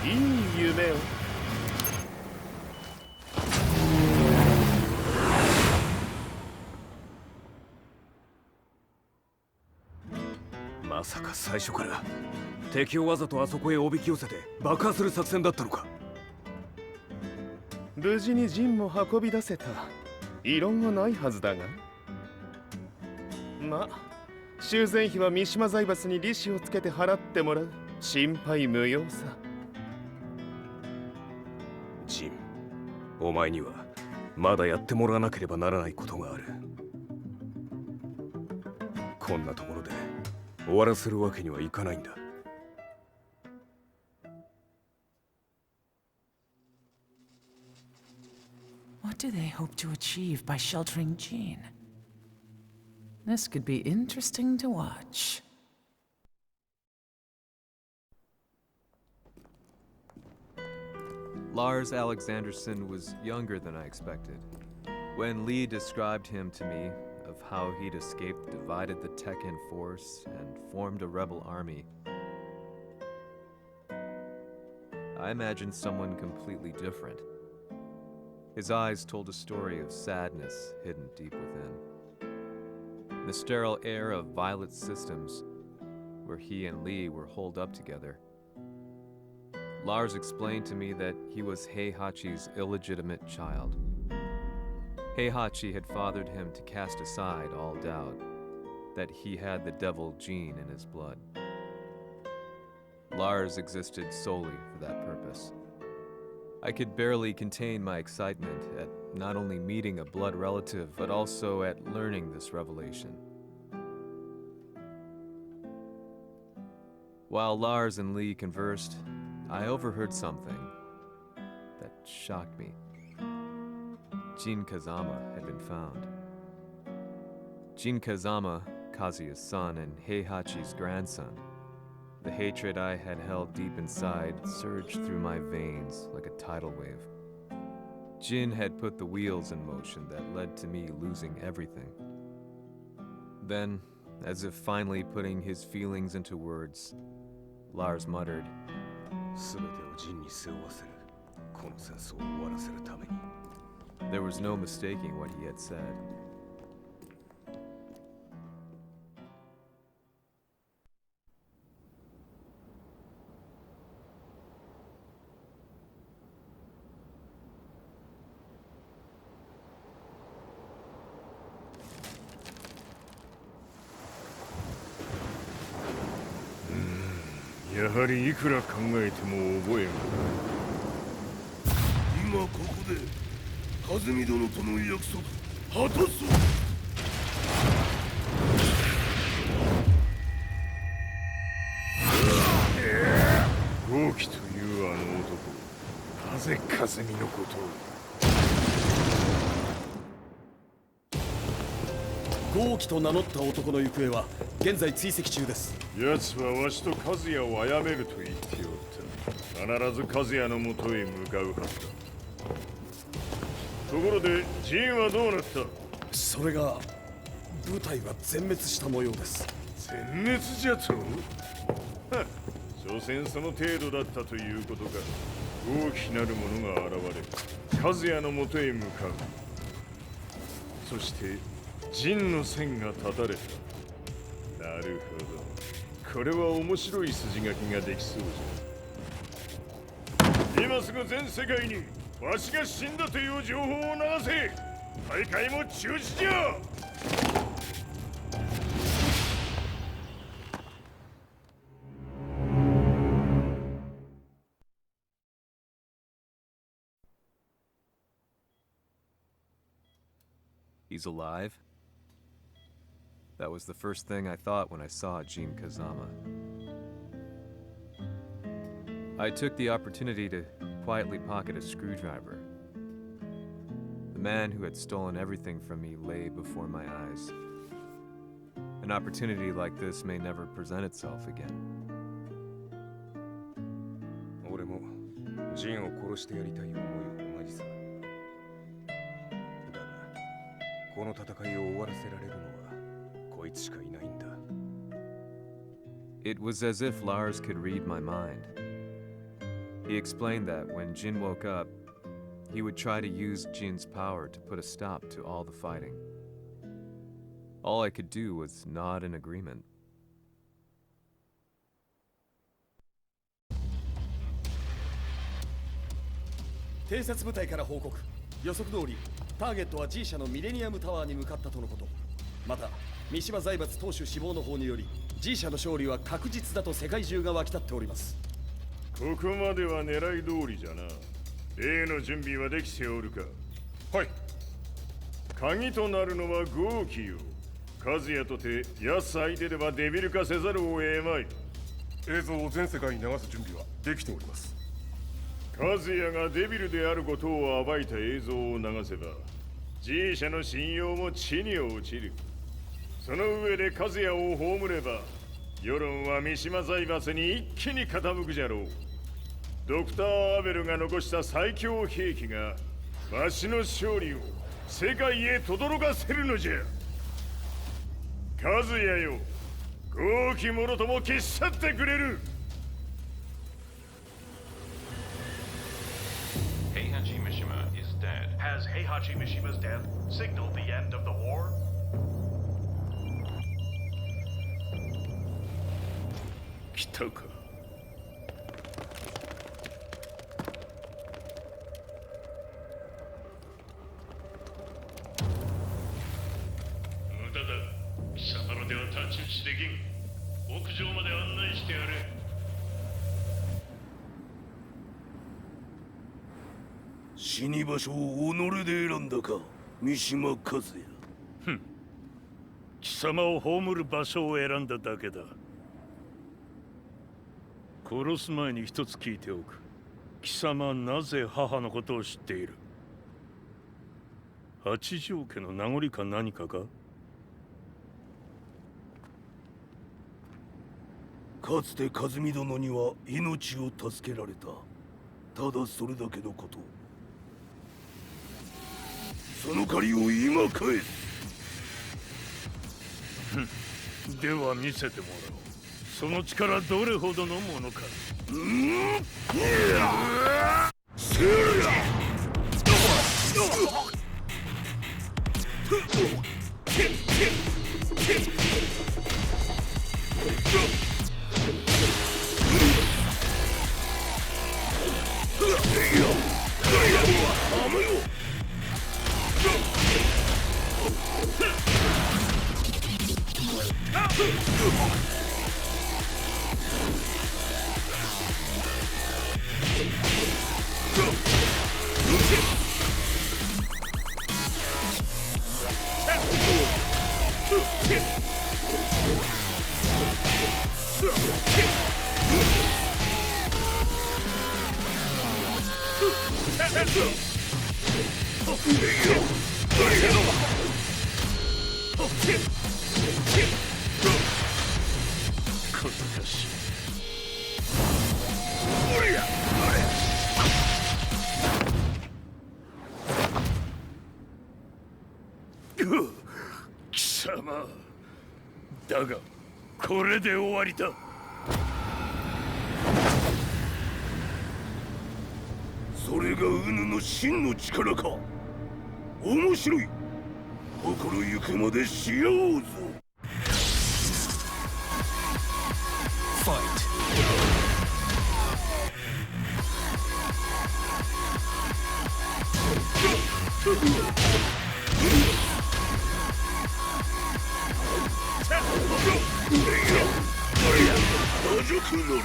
君、いい夢を。まさか最初から敵をわざとあそこへおびき寄せて爆破する作戦だったのか。無事にジンも運び出せた。異論はないはずだが。まあ修繕費は三島財閥に利子をつけて払ってもらう。心配無用さ。ジン、お前にはまだやってもらわなければならないことがある。こんなところで終わらせるわけにはいかないんだ。What do they hope to achieve by sheltering Jean? This could be interesting to watch. Lars Alexanderson was younger than I expected. When Lee described him to me, of how he'd escaped, divided the Tekken force, and formed a rebel army, I imagined someone completely different. His eyes told a story of sadness hidden deep within. The sterile air of Violet Systems where he and Lee were holed up together. Lars explained to me that he was Heihachi's illegitimate child. Heihachi had fathered him to cast aside all doubt that he had the devil gene in his blood. Lars existed solely for that purpose. I could barely contain my excitement at not only meeting a blood relative, but also at learning this revelation. While Lars and Lee conversed, I overheard something that shocked me. Jin Kazama had been found. Jin Kazama, Kazuya's son and Heihachi's grandson. The hatred I had held deep inside surged through my veins like a tidal wave. Jin had put the wheels in motion that led to me losing everything. Then, as if finally putting his feelings into words, Lars muttered, There was no mistaking what he had said. やはりいくら考えても覚えがない。今ここで和美殿との約束果たそう。豪輝というあの男、なぜ和美のことを。豪輝と名乗った男の行方は現在追跡中です。奴はわしと和也を殺めると言っておった。必ず和也のもとへ向かうはずだ。ところでジンはどうなった？それが部隊は全滅した模様です。全滅じゃと？はっ、所詮その程度だったということか。大きなる者が現れ、和也のもとへ向かう。そして陣の線が断たれた。なるほど。これは面白い筋書きができそうじゃ。今すぐ全世界にわしが死んだという情報を流せ。大会も中止じゃ。He's alive? That was the first thing I thought when I saw Jin Kazama. I took the opportunity to quietly pocket a screwdriver. The man who had stolen everything from me lay before my eyes. An opportunity like this may never present itself again. 俺もジンを殺してやりたい思いは同じさ。だが、この戦いを終わらせられるのは It was as if Lars could read my mind. He explained that when Jin woke up, he would try to use Jin's power to put a stop to all the fighting. All I could do was nod in agreement. 偵察部隊から報告。予測通り、ターゲットは G 社のミレニアムタワーに向かったとのこと。また、三島財閥当主死亡の方により G 社の勝利は確実だと世界中が沸き立っております。ここまでは狙い通りじゃな。例の準備はできておるか。はい。鍵となるのは豪輝よ。和也とて奴相手ではデビル化せざるを得まい。映像を全世界に流す準備はできております。和也がデビルであることを暴いた映像を流せば G 社の信用も地に落ちる。その上で和也を葬れば世論は三島財閥に一気に傾くじゃろう。ドクター・アベルが残した最強兵器がわしの勝利を世界へ轟かせるのじゃ。和也よ、豪輝者とも消し去ってくれる。 Heihachi Mishima is dead. Has Heihachi Mishima's death signaled the end of the war? 来たか。無駄だ。貴様らでは太刀打ちできん。屋上まで案内してやれ。死に場所を己で選んだか、三島和也。ふん。貴様を葬る場所を選んだだけだ。殺す前に一つ聞いておく。貴様はなぜ母のことを知っている？八条家の名残か何かか？かつて和美殿には命を助けられた。ただそれだけのこと。その借りを今返す。では見せてもらおう。その力どれほどのものか。せや！貴様だがこれで終わりだ。それがウヌの真の力か。面白い。心ゆくまでしようぞ。魔族乗り。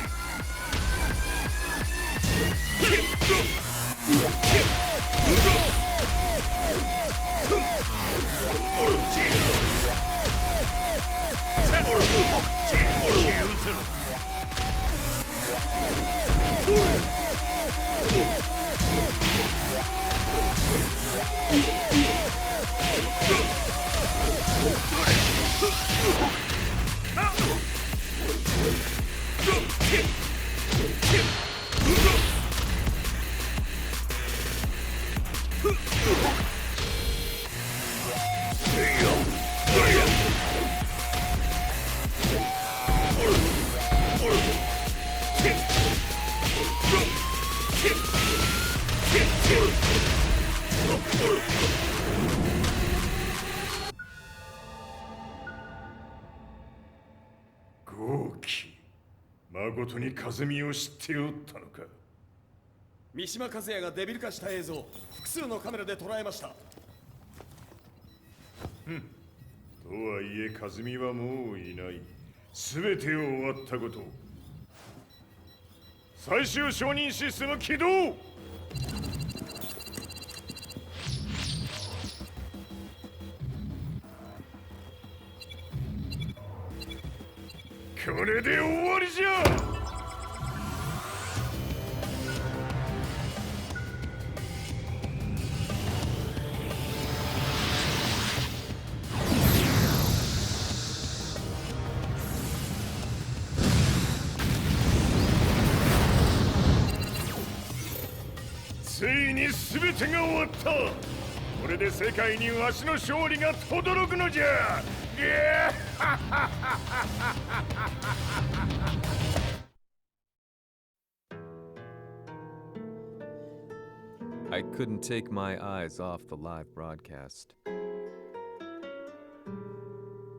豪気。誠に和美を知っておったのか。三島和也がデビル化した映像、複数のカメラで捉えました。とはいえ和美はもういない。全てを終わったこと。最終承認システム起動。これで終わりじゃ。ついに全てが終わった。これで世界にわしの勝利が轟くのじゃ。I couldn't take my eyes off the live broadcast.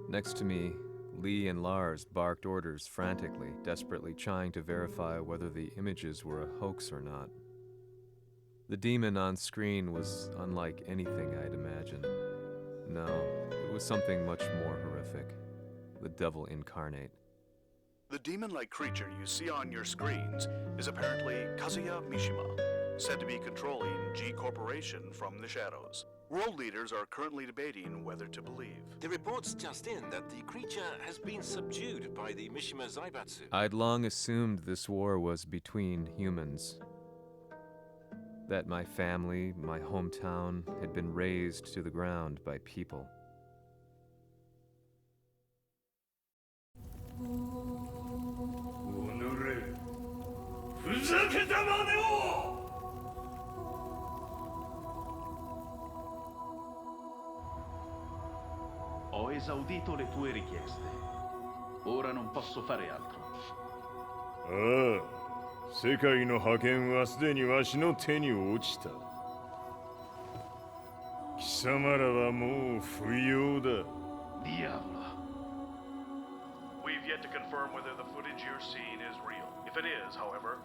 Next to me Lee and Lars barked orders frantically, desperately trying to verify whether the images were a hoax or not. The demon on screen was unlike anything I'd imagined. No, it was something much more horrific. The devil incarnate. The demon-like creature you see on your screens is apparently Kazuya Mishima, said to be controlling G Corporation from the shadows. World leaders are currently debating whether to believe. The reports just in that the creature has been subdued by the Mishima Zaibatsu. I'd long assumed this war was between humans. That my family, my hometown, had been razed to the ground by people. Ho esaudito le tue richieste. Ora non posso fare altro. ああ、世界の覇権はすでにわしの手に落ちた。貴様らはもう不要だ。Diavolo. We've yet to confirm whether the footage you're seeing is real. If it is, however,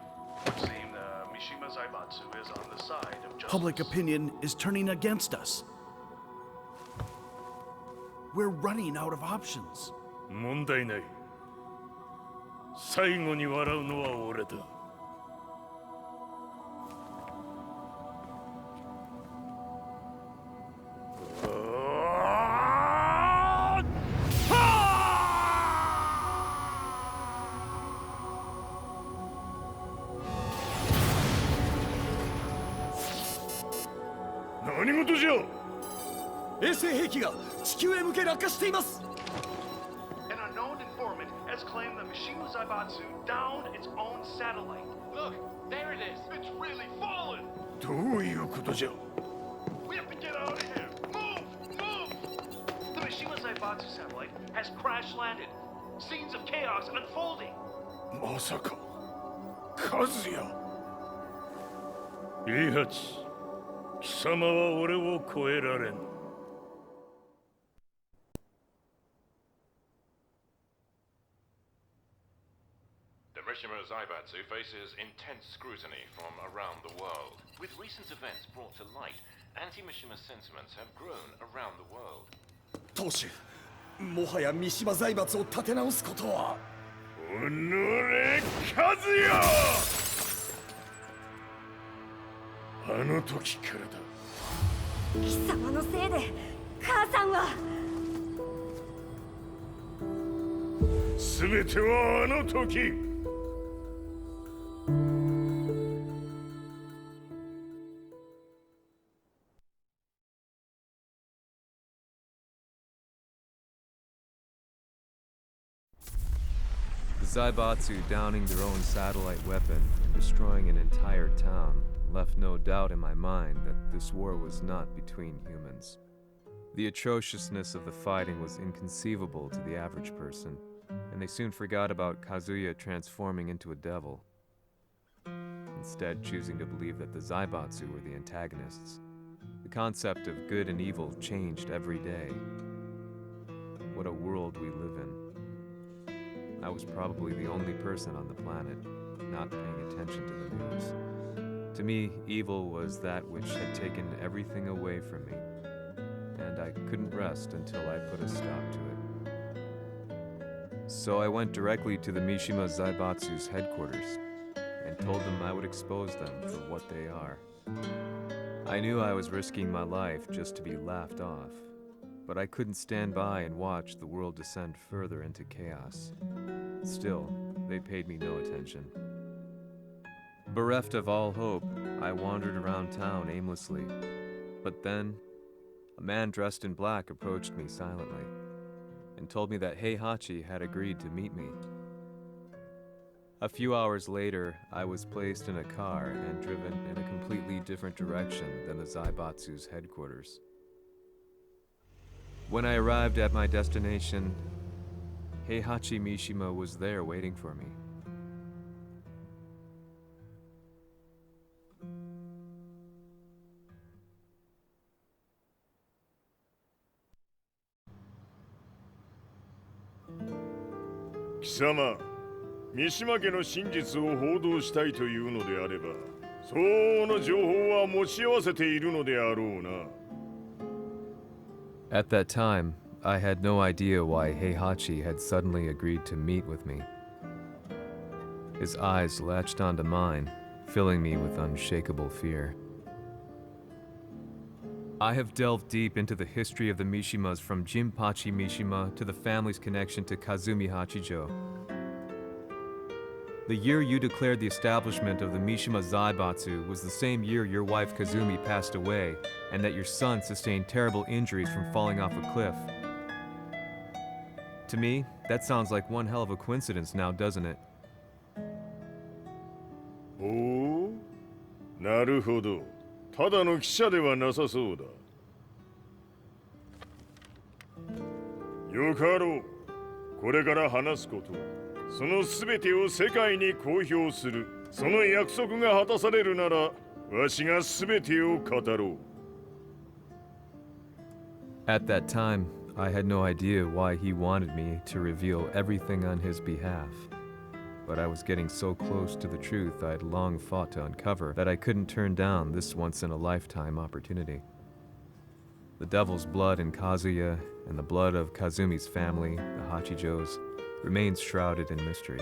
it would seem the Mishima Zaibatsu is on the side of justice. Public opinion is turning against us. We're running out of options. 問題ない。最後に笑うのは俺だ。何事じゃ。衛星兵器が地球へ向け落下しています。An unknown informant has claimed the Mishima Zaibatsu downed its own satellite. Look, there it is. It's really fallen. どういうことじゃ。We have to get out of here. Move, move. The Mishima Zaibatsu satellite has crash landed. Scenes of chaos unfolding. まさか、和也。イハチ、貴様は俺を超えられん。The Mishima Zaibatsu faces intense scrutiny from around the world. With recent events brought to light, anti-Mishima sentiments have grown around the world. 当主、もはや三島財閥を立て直すことは。おのれ、和也。あの時からだ。貴様のせいで母さんは。全てはあの時。The Zaibatsu downing their own satellite weapon and destroying an entire town left no doubt in my mind that this war was not between humans. The atrociousness of the fighting was inconceivable to the average person, and they soon forgot about Kazuya transforming into a devil, instead choosing to believe that the Zaibatsu were the antagonists. The concept of good and evil changed every day. What a world we live in. I was probably the only person on the planet not paying attention to the news. To me, evil was that which had taken everything away from me, and I couldn't rest until I put a stop to it. So I went directly to the Mishima Zaibatsu's headquarters and told them I would expose them for what they are. I knew I was risking my life just to be laughed off, but I couldn't stand by and watch the world descend further into chaos. Still, they paid me no attention. Bereft of all hope, I wandered around town aimlessly. But then, a man dressed in black approached me silently and told me that Heihachi had agreed to meet me. A few hours later, I was placed in a car and driven in a completely different direction than the Zaibatsu's headquarters. When I arrived at my destination, Heihachi Mishima was there waiting for me. 貴様、三島家の真実を報道したいというのであれば、相応の情報は持ち合わせているのであろうな。At that time, I had no idea why Heihachi had suddenly agreed to meet with me. His eyes latched onto mine, filling me with unshakable fear. I have delved deep into the history of the Mishimas from Jinpachi Mishima to the family's connection to Kazumi Hachijo. The year you declared the establishment of the Mishima Zaibatsu was the same year your wife Kazumi passed away, and that your son sustained terrible injuries from falling off a cliff. To me, that sounds like one hell of a coincidence now, doesn't it? おお、なるほど。ただの記者ではなさそうだ。よかろう。これから話すこと、そのすべてを世界に公表する。その約束が果たされるなら、わしがすべてを語ろう。At that time, I had no idea why he wanted me to reveal everything on his behalf. But I was getting so close to the truth I'd long fought to uncover that I couldn't turn down this once-in-a-lifetime opportunity. The devil's blood in Kazuya and the blood of Kazumi's family, the Hachijos, remains shrouded in mystery.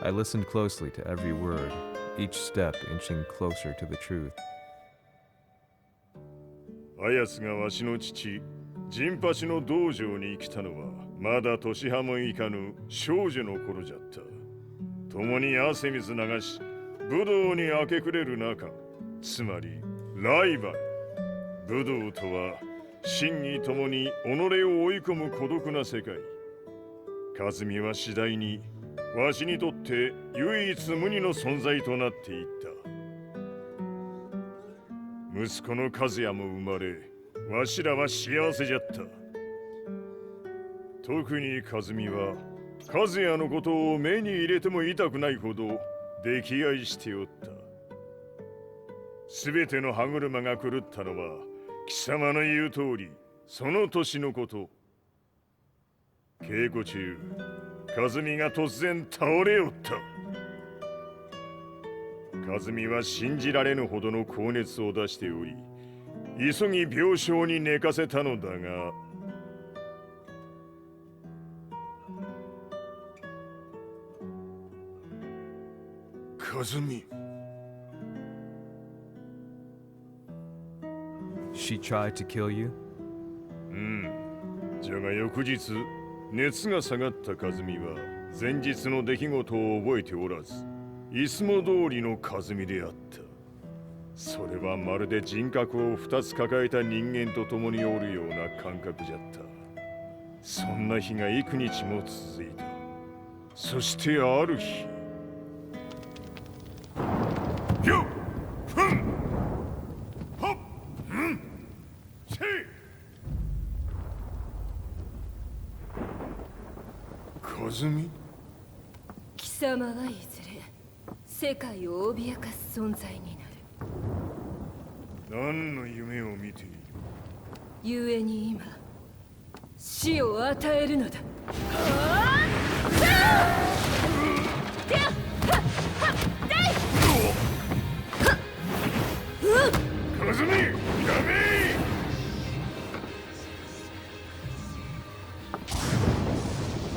I listened closely to every word, each step inching closer to the truth. あやつがわしの父、ジンパチの道場に来たのは、まだ年端もいかぬ少女の頃じゃった。共に汗水流し、武道に明け暮れる中、つまりライバル。武道とは、真偽ともに己を追い込む孤独な世界。和美は次第に、わしにとって唯一無二の存在となっていった。息子の和也も生まれ、わしらは幸せじゃった。特に和美は、和也のことを目に入れても痛くないほど溺愛しておった。すべての歯車が狂ったのは、貴様の言う通り、その年のこと。稽古中、和美が突然倒れおった。和美は信じられぬほどの高熱を出しており、急ぎ病床に寝かせたのだが、和美。She tried to kill you? じゃが翌日、熱が下がった和美は前日の出来事を覚えておらず、いつも通りの和美であった。それはまるで人格を2つ抱えた人間と共におるような感覚じゃった。そんな日が幾日も続いた。そしてある日、よっふんほっんせい和美。貴様はいずれ世界を脅かす存在になる。何の夢を見ている？故に今死を与えるのだ。和美、やめ！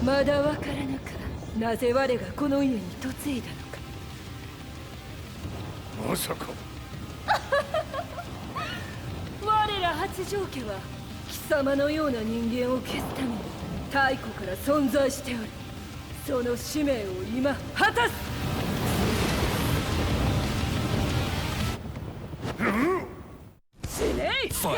まだわからぬか。なぜ我がこの家に嫁いだのか。まさか。我ら八丈家は貴様のような人間を消すために太古から存在しておる。その使命を今果たす。死ねい、平八！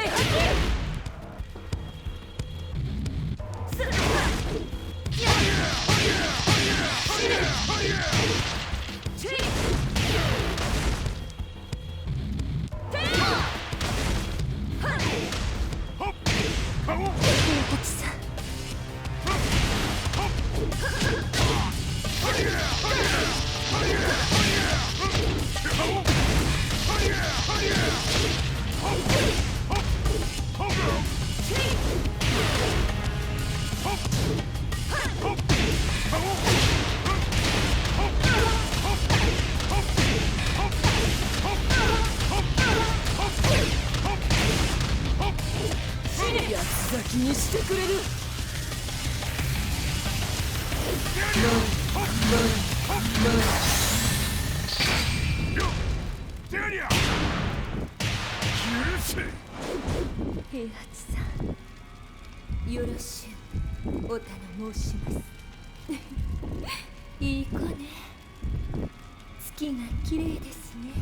してくれる。平八さん、よろしゅうお頼申しますいい子ね。月が綺麗ですね。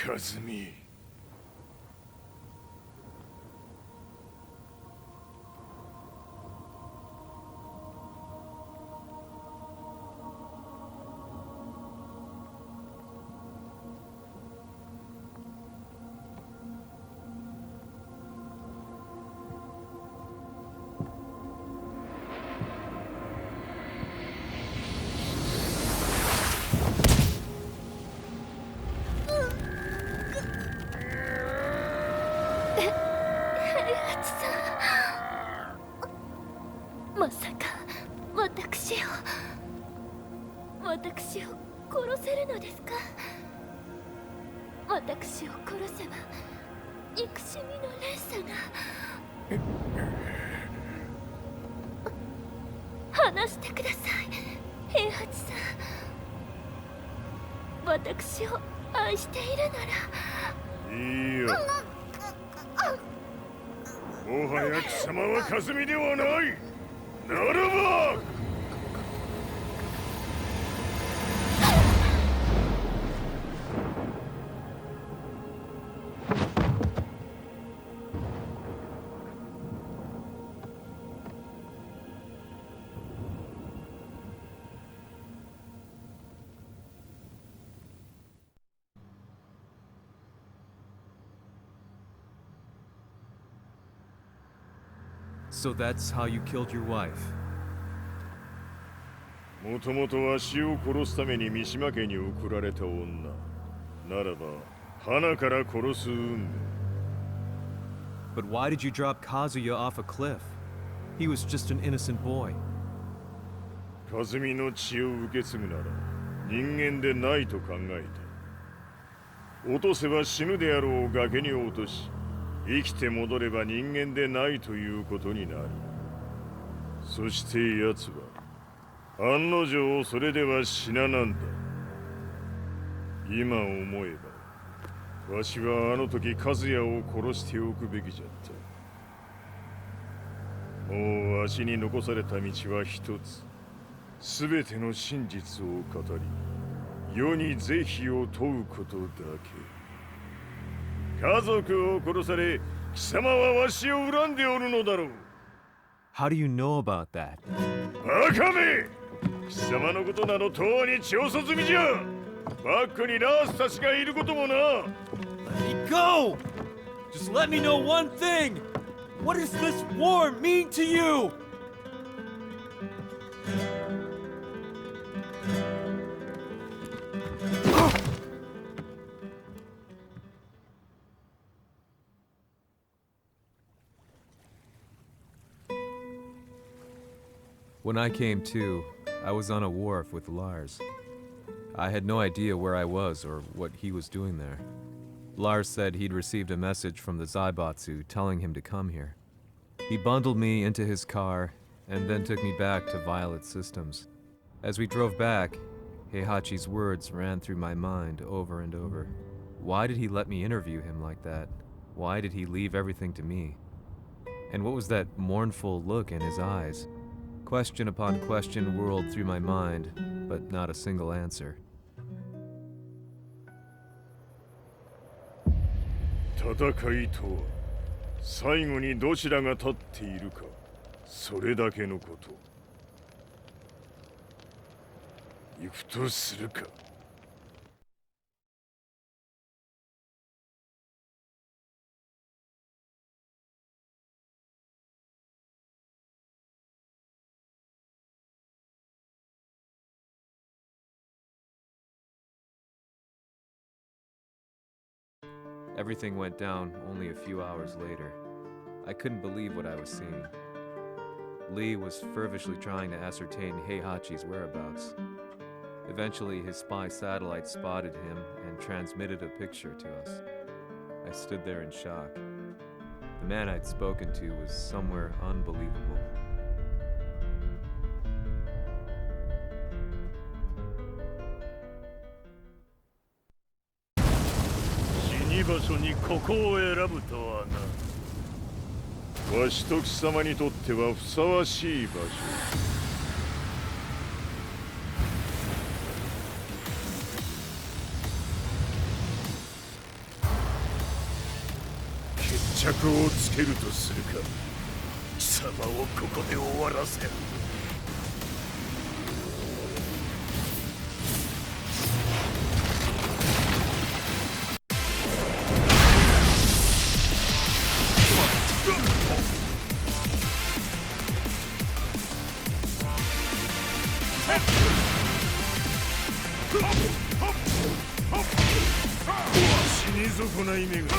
和美。まさか私を殺せるのですか？私を殺せば憎しみの連鎖が話してください、平八さん。私を愛しているなら。いいよ。もはや貴様は和美ではない。ならばSo that's how you killed your wife? もともとわしを殺すために三島家に送られた女ならば花から殺す運命。 But why did you drop Kazuya off a cliff? He was just an innocent boy. 和美の血を受け継ぐなら人間でないと考えた。落とせば死ぬであろう崖に落とし、生きて戻れば人間でないということになる。そして奴は案の定それでは死ななんだ。今思えばわしはあの時和也を殺しておくべきじゃった。もうわしに残された道は一つ。すべての真実を語り世に是非を問うことだけ。家族を殺され貴様はわしを恨んでおるのだろう。 How do you know about that? バカめ！貴様のことなどとうに調査済みじゃ。バックにラースたちがいることもな。 Let me go! Just let me know one thing! What does this war mean to you? When I came to, I was on a wharf with Lars. I had no idea where I was or what he was doing there. Lars said he'd received a message from the Zaibatsu telling him to come here. He bundled me into his car and then took me back to Violet Systems. As we drove back, Heihachi's words ran through my mind over and over. Why did he let me interview him like that? Why did he leave everything to me? And what was that mournful look in his eyes? Question upon question whirled through my mind, but not a single answer. 戦いとは最後にどちらが立っているか、それだけのこと。行くとするか。Everything went down only a few hours later. I couldn't believe what I was seeing. Lee was feverishly trying to ascertain Heihachi's whereabouts. Eventually, his spy satellite spotted him and transmitted a picture to us. I stood there in shock. The man I'd spoken to was somewhere unbelievable. "わしと貴様にとってはふさわしい場所。決着をつけるとするか。貴様をここで終わらせる。死に損ない目が。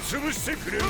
潰してくれよ。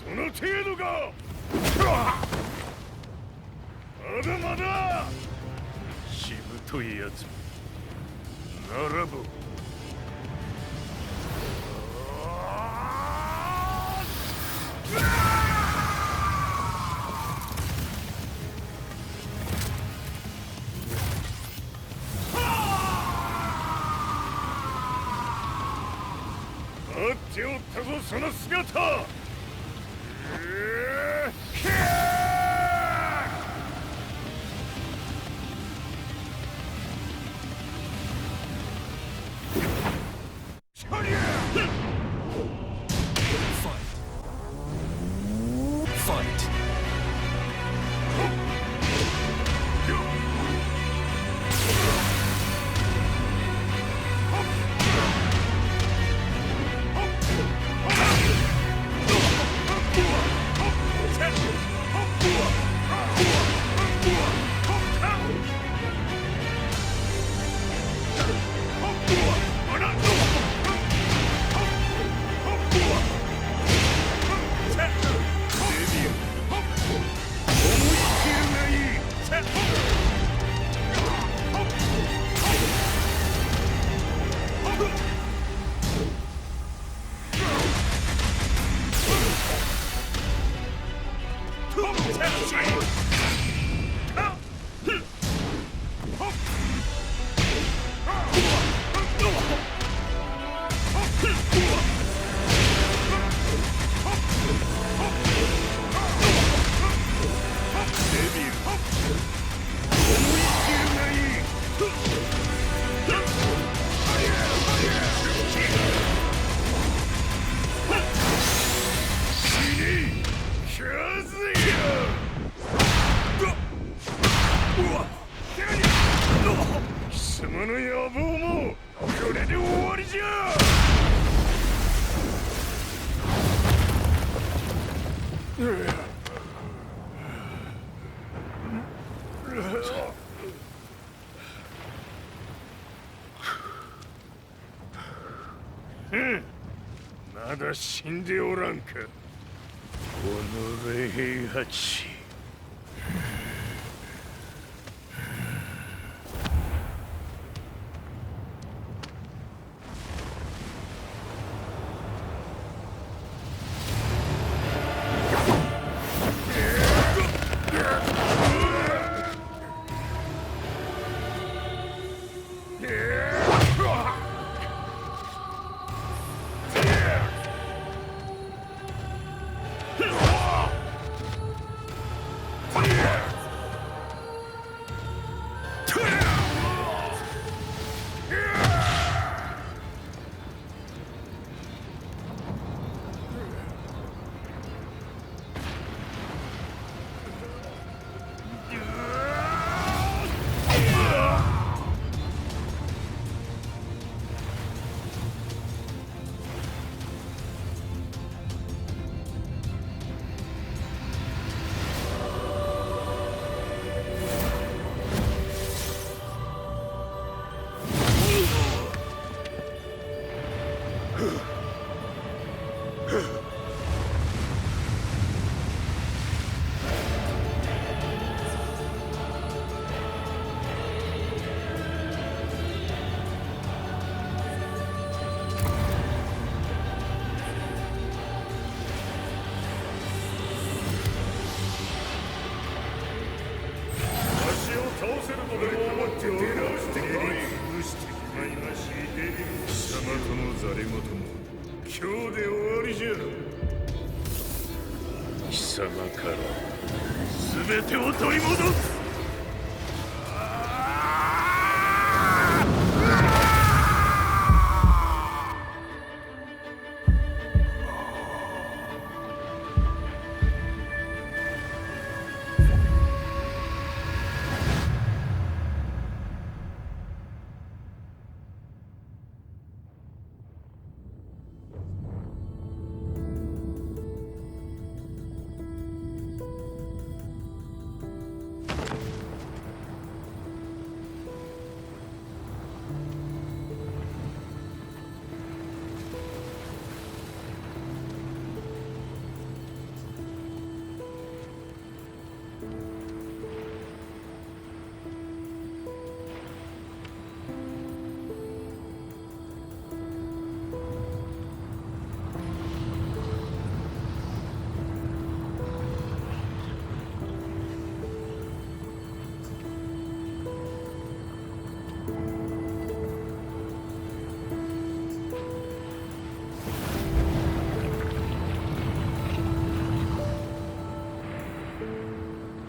その程度か。まだまだ。しぶといやつ。ならば。待っておったぞその姿。貴様の野望もこれで終わりじゃ。まだ死んでおらんか。おのれ平八。貴様から全てを取り戻す。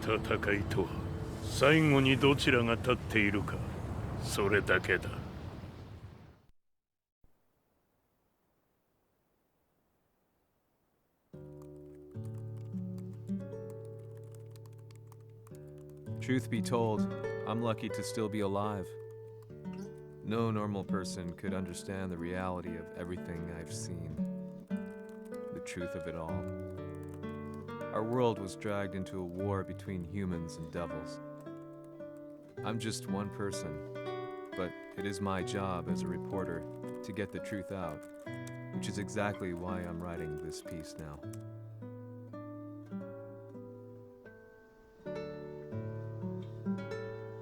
戦いとは最後にどちらが立っているか、それだけだ。Truth be told, I'm lucky to still be alive. No normal person could understand the reality of everything I've seen. The truth of it all. Our world was dragged into a war between humans and devils. I'm just one person, but it is my job as a reporter to get the truth out, which is exactly why I'm writing this piece now.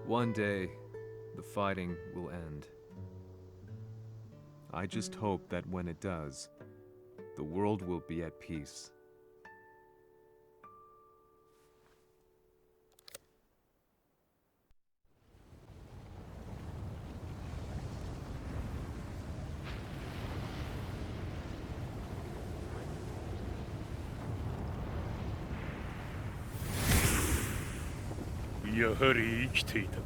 One day, the fighting will end. I just hope that when it does, the world will be at peace. やはり生きていたか。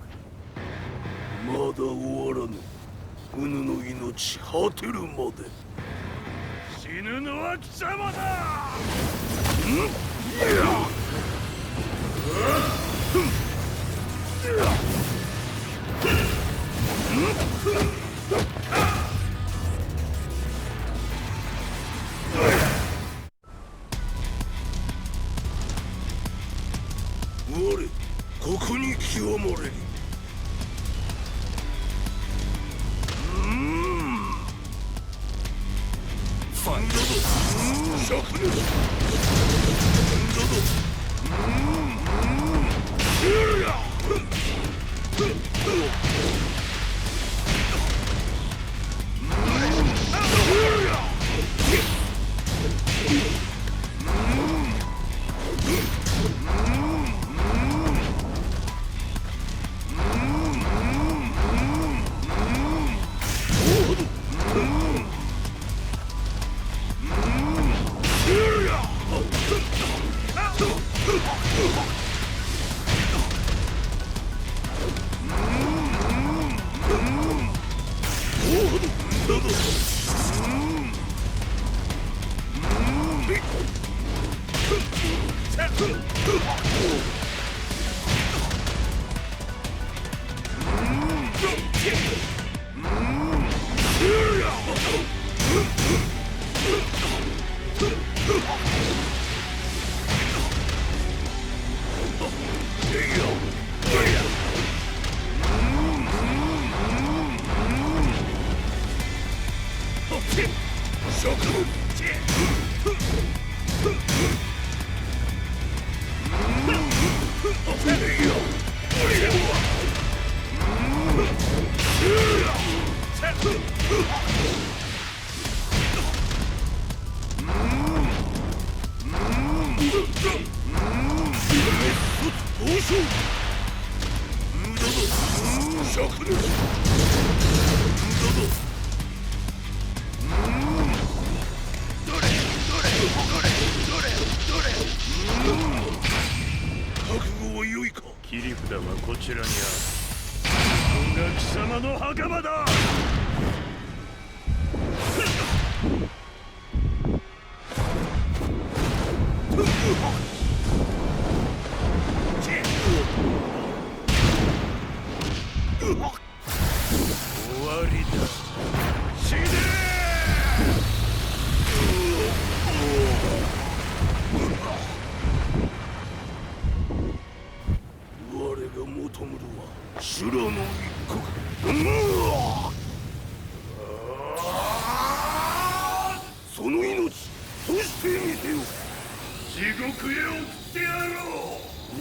まだ終わらぬ。うぬの命果てるまで。死ぬのは貴様だ。我ここに極まれり。ファンドド灼熱ファンドド切り札はこちらにある。ここが貴様の墓場だ。終わりだ。死ね我が求むるは修羅の一国。その命そして見てよ。地獄へ送ってやろう。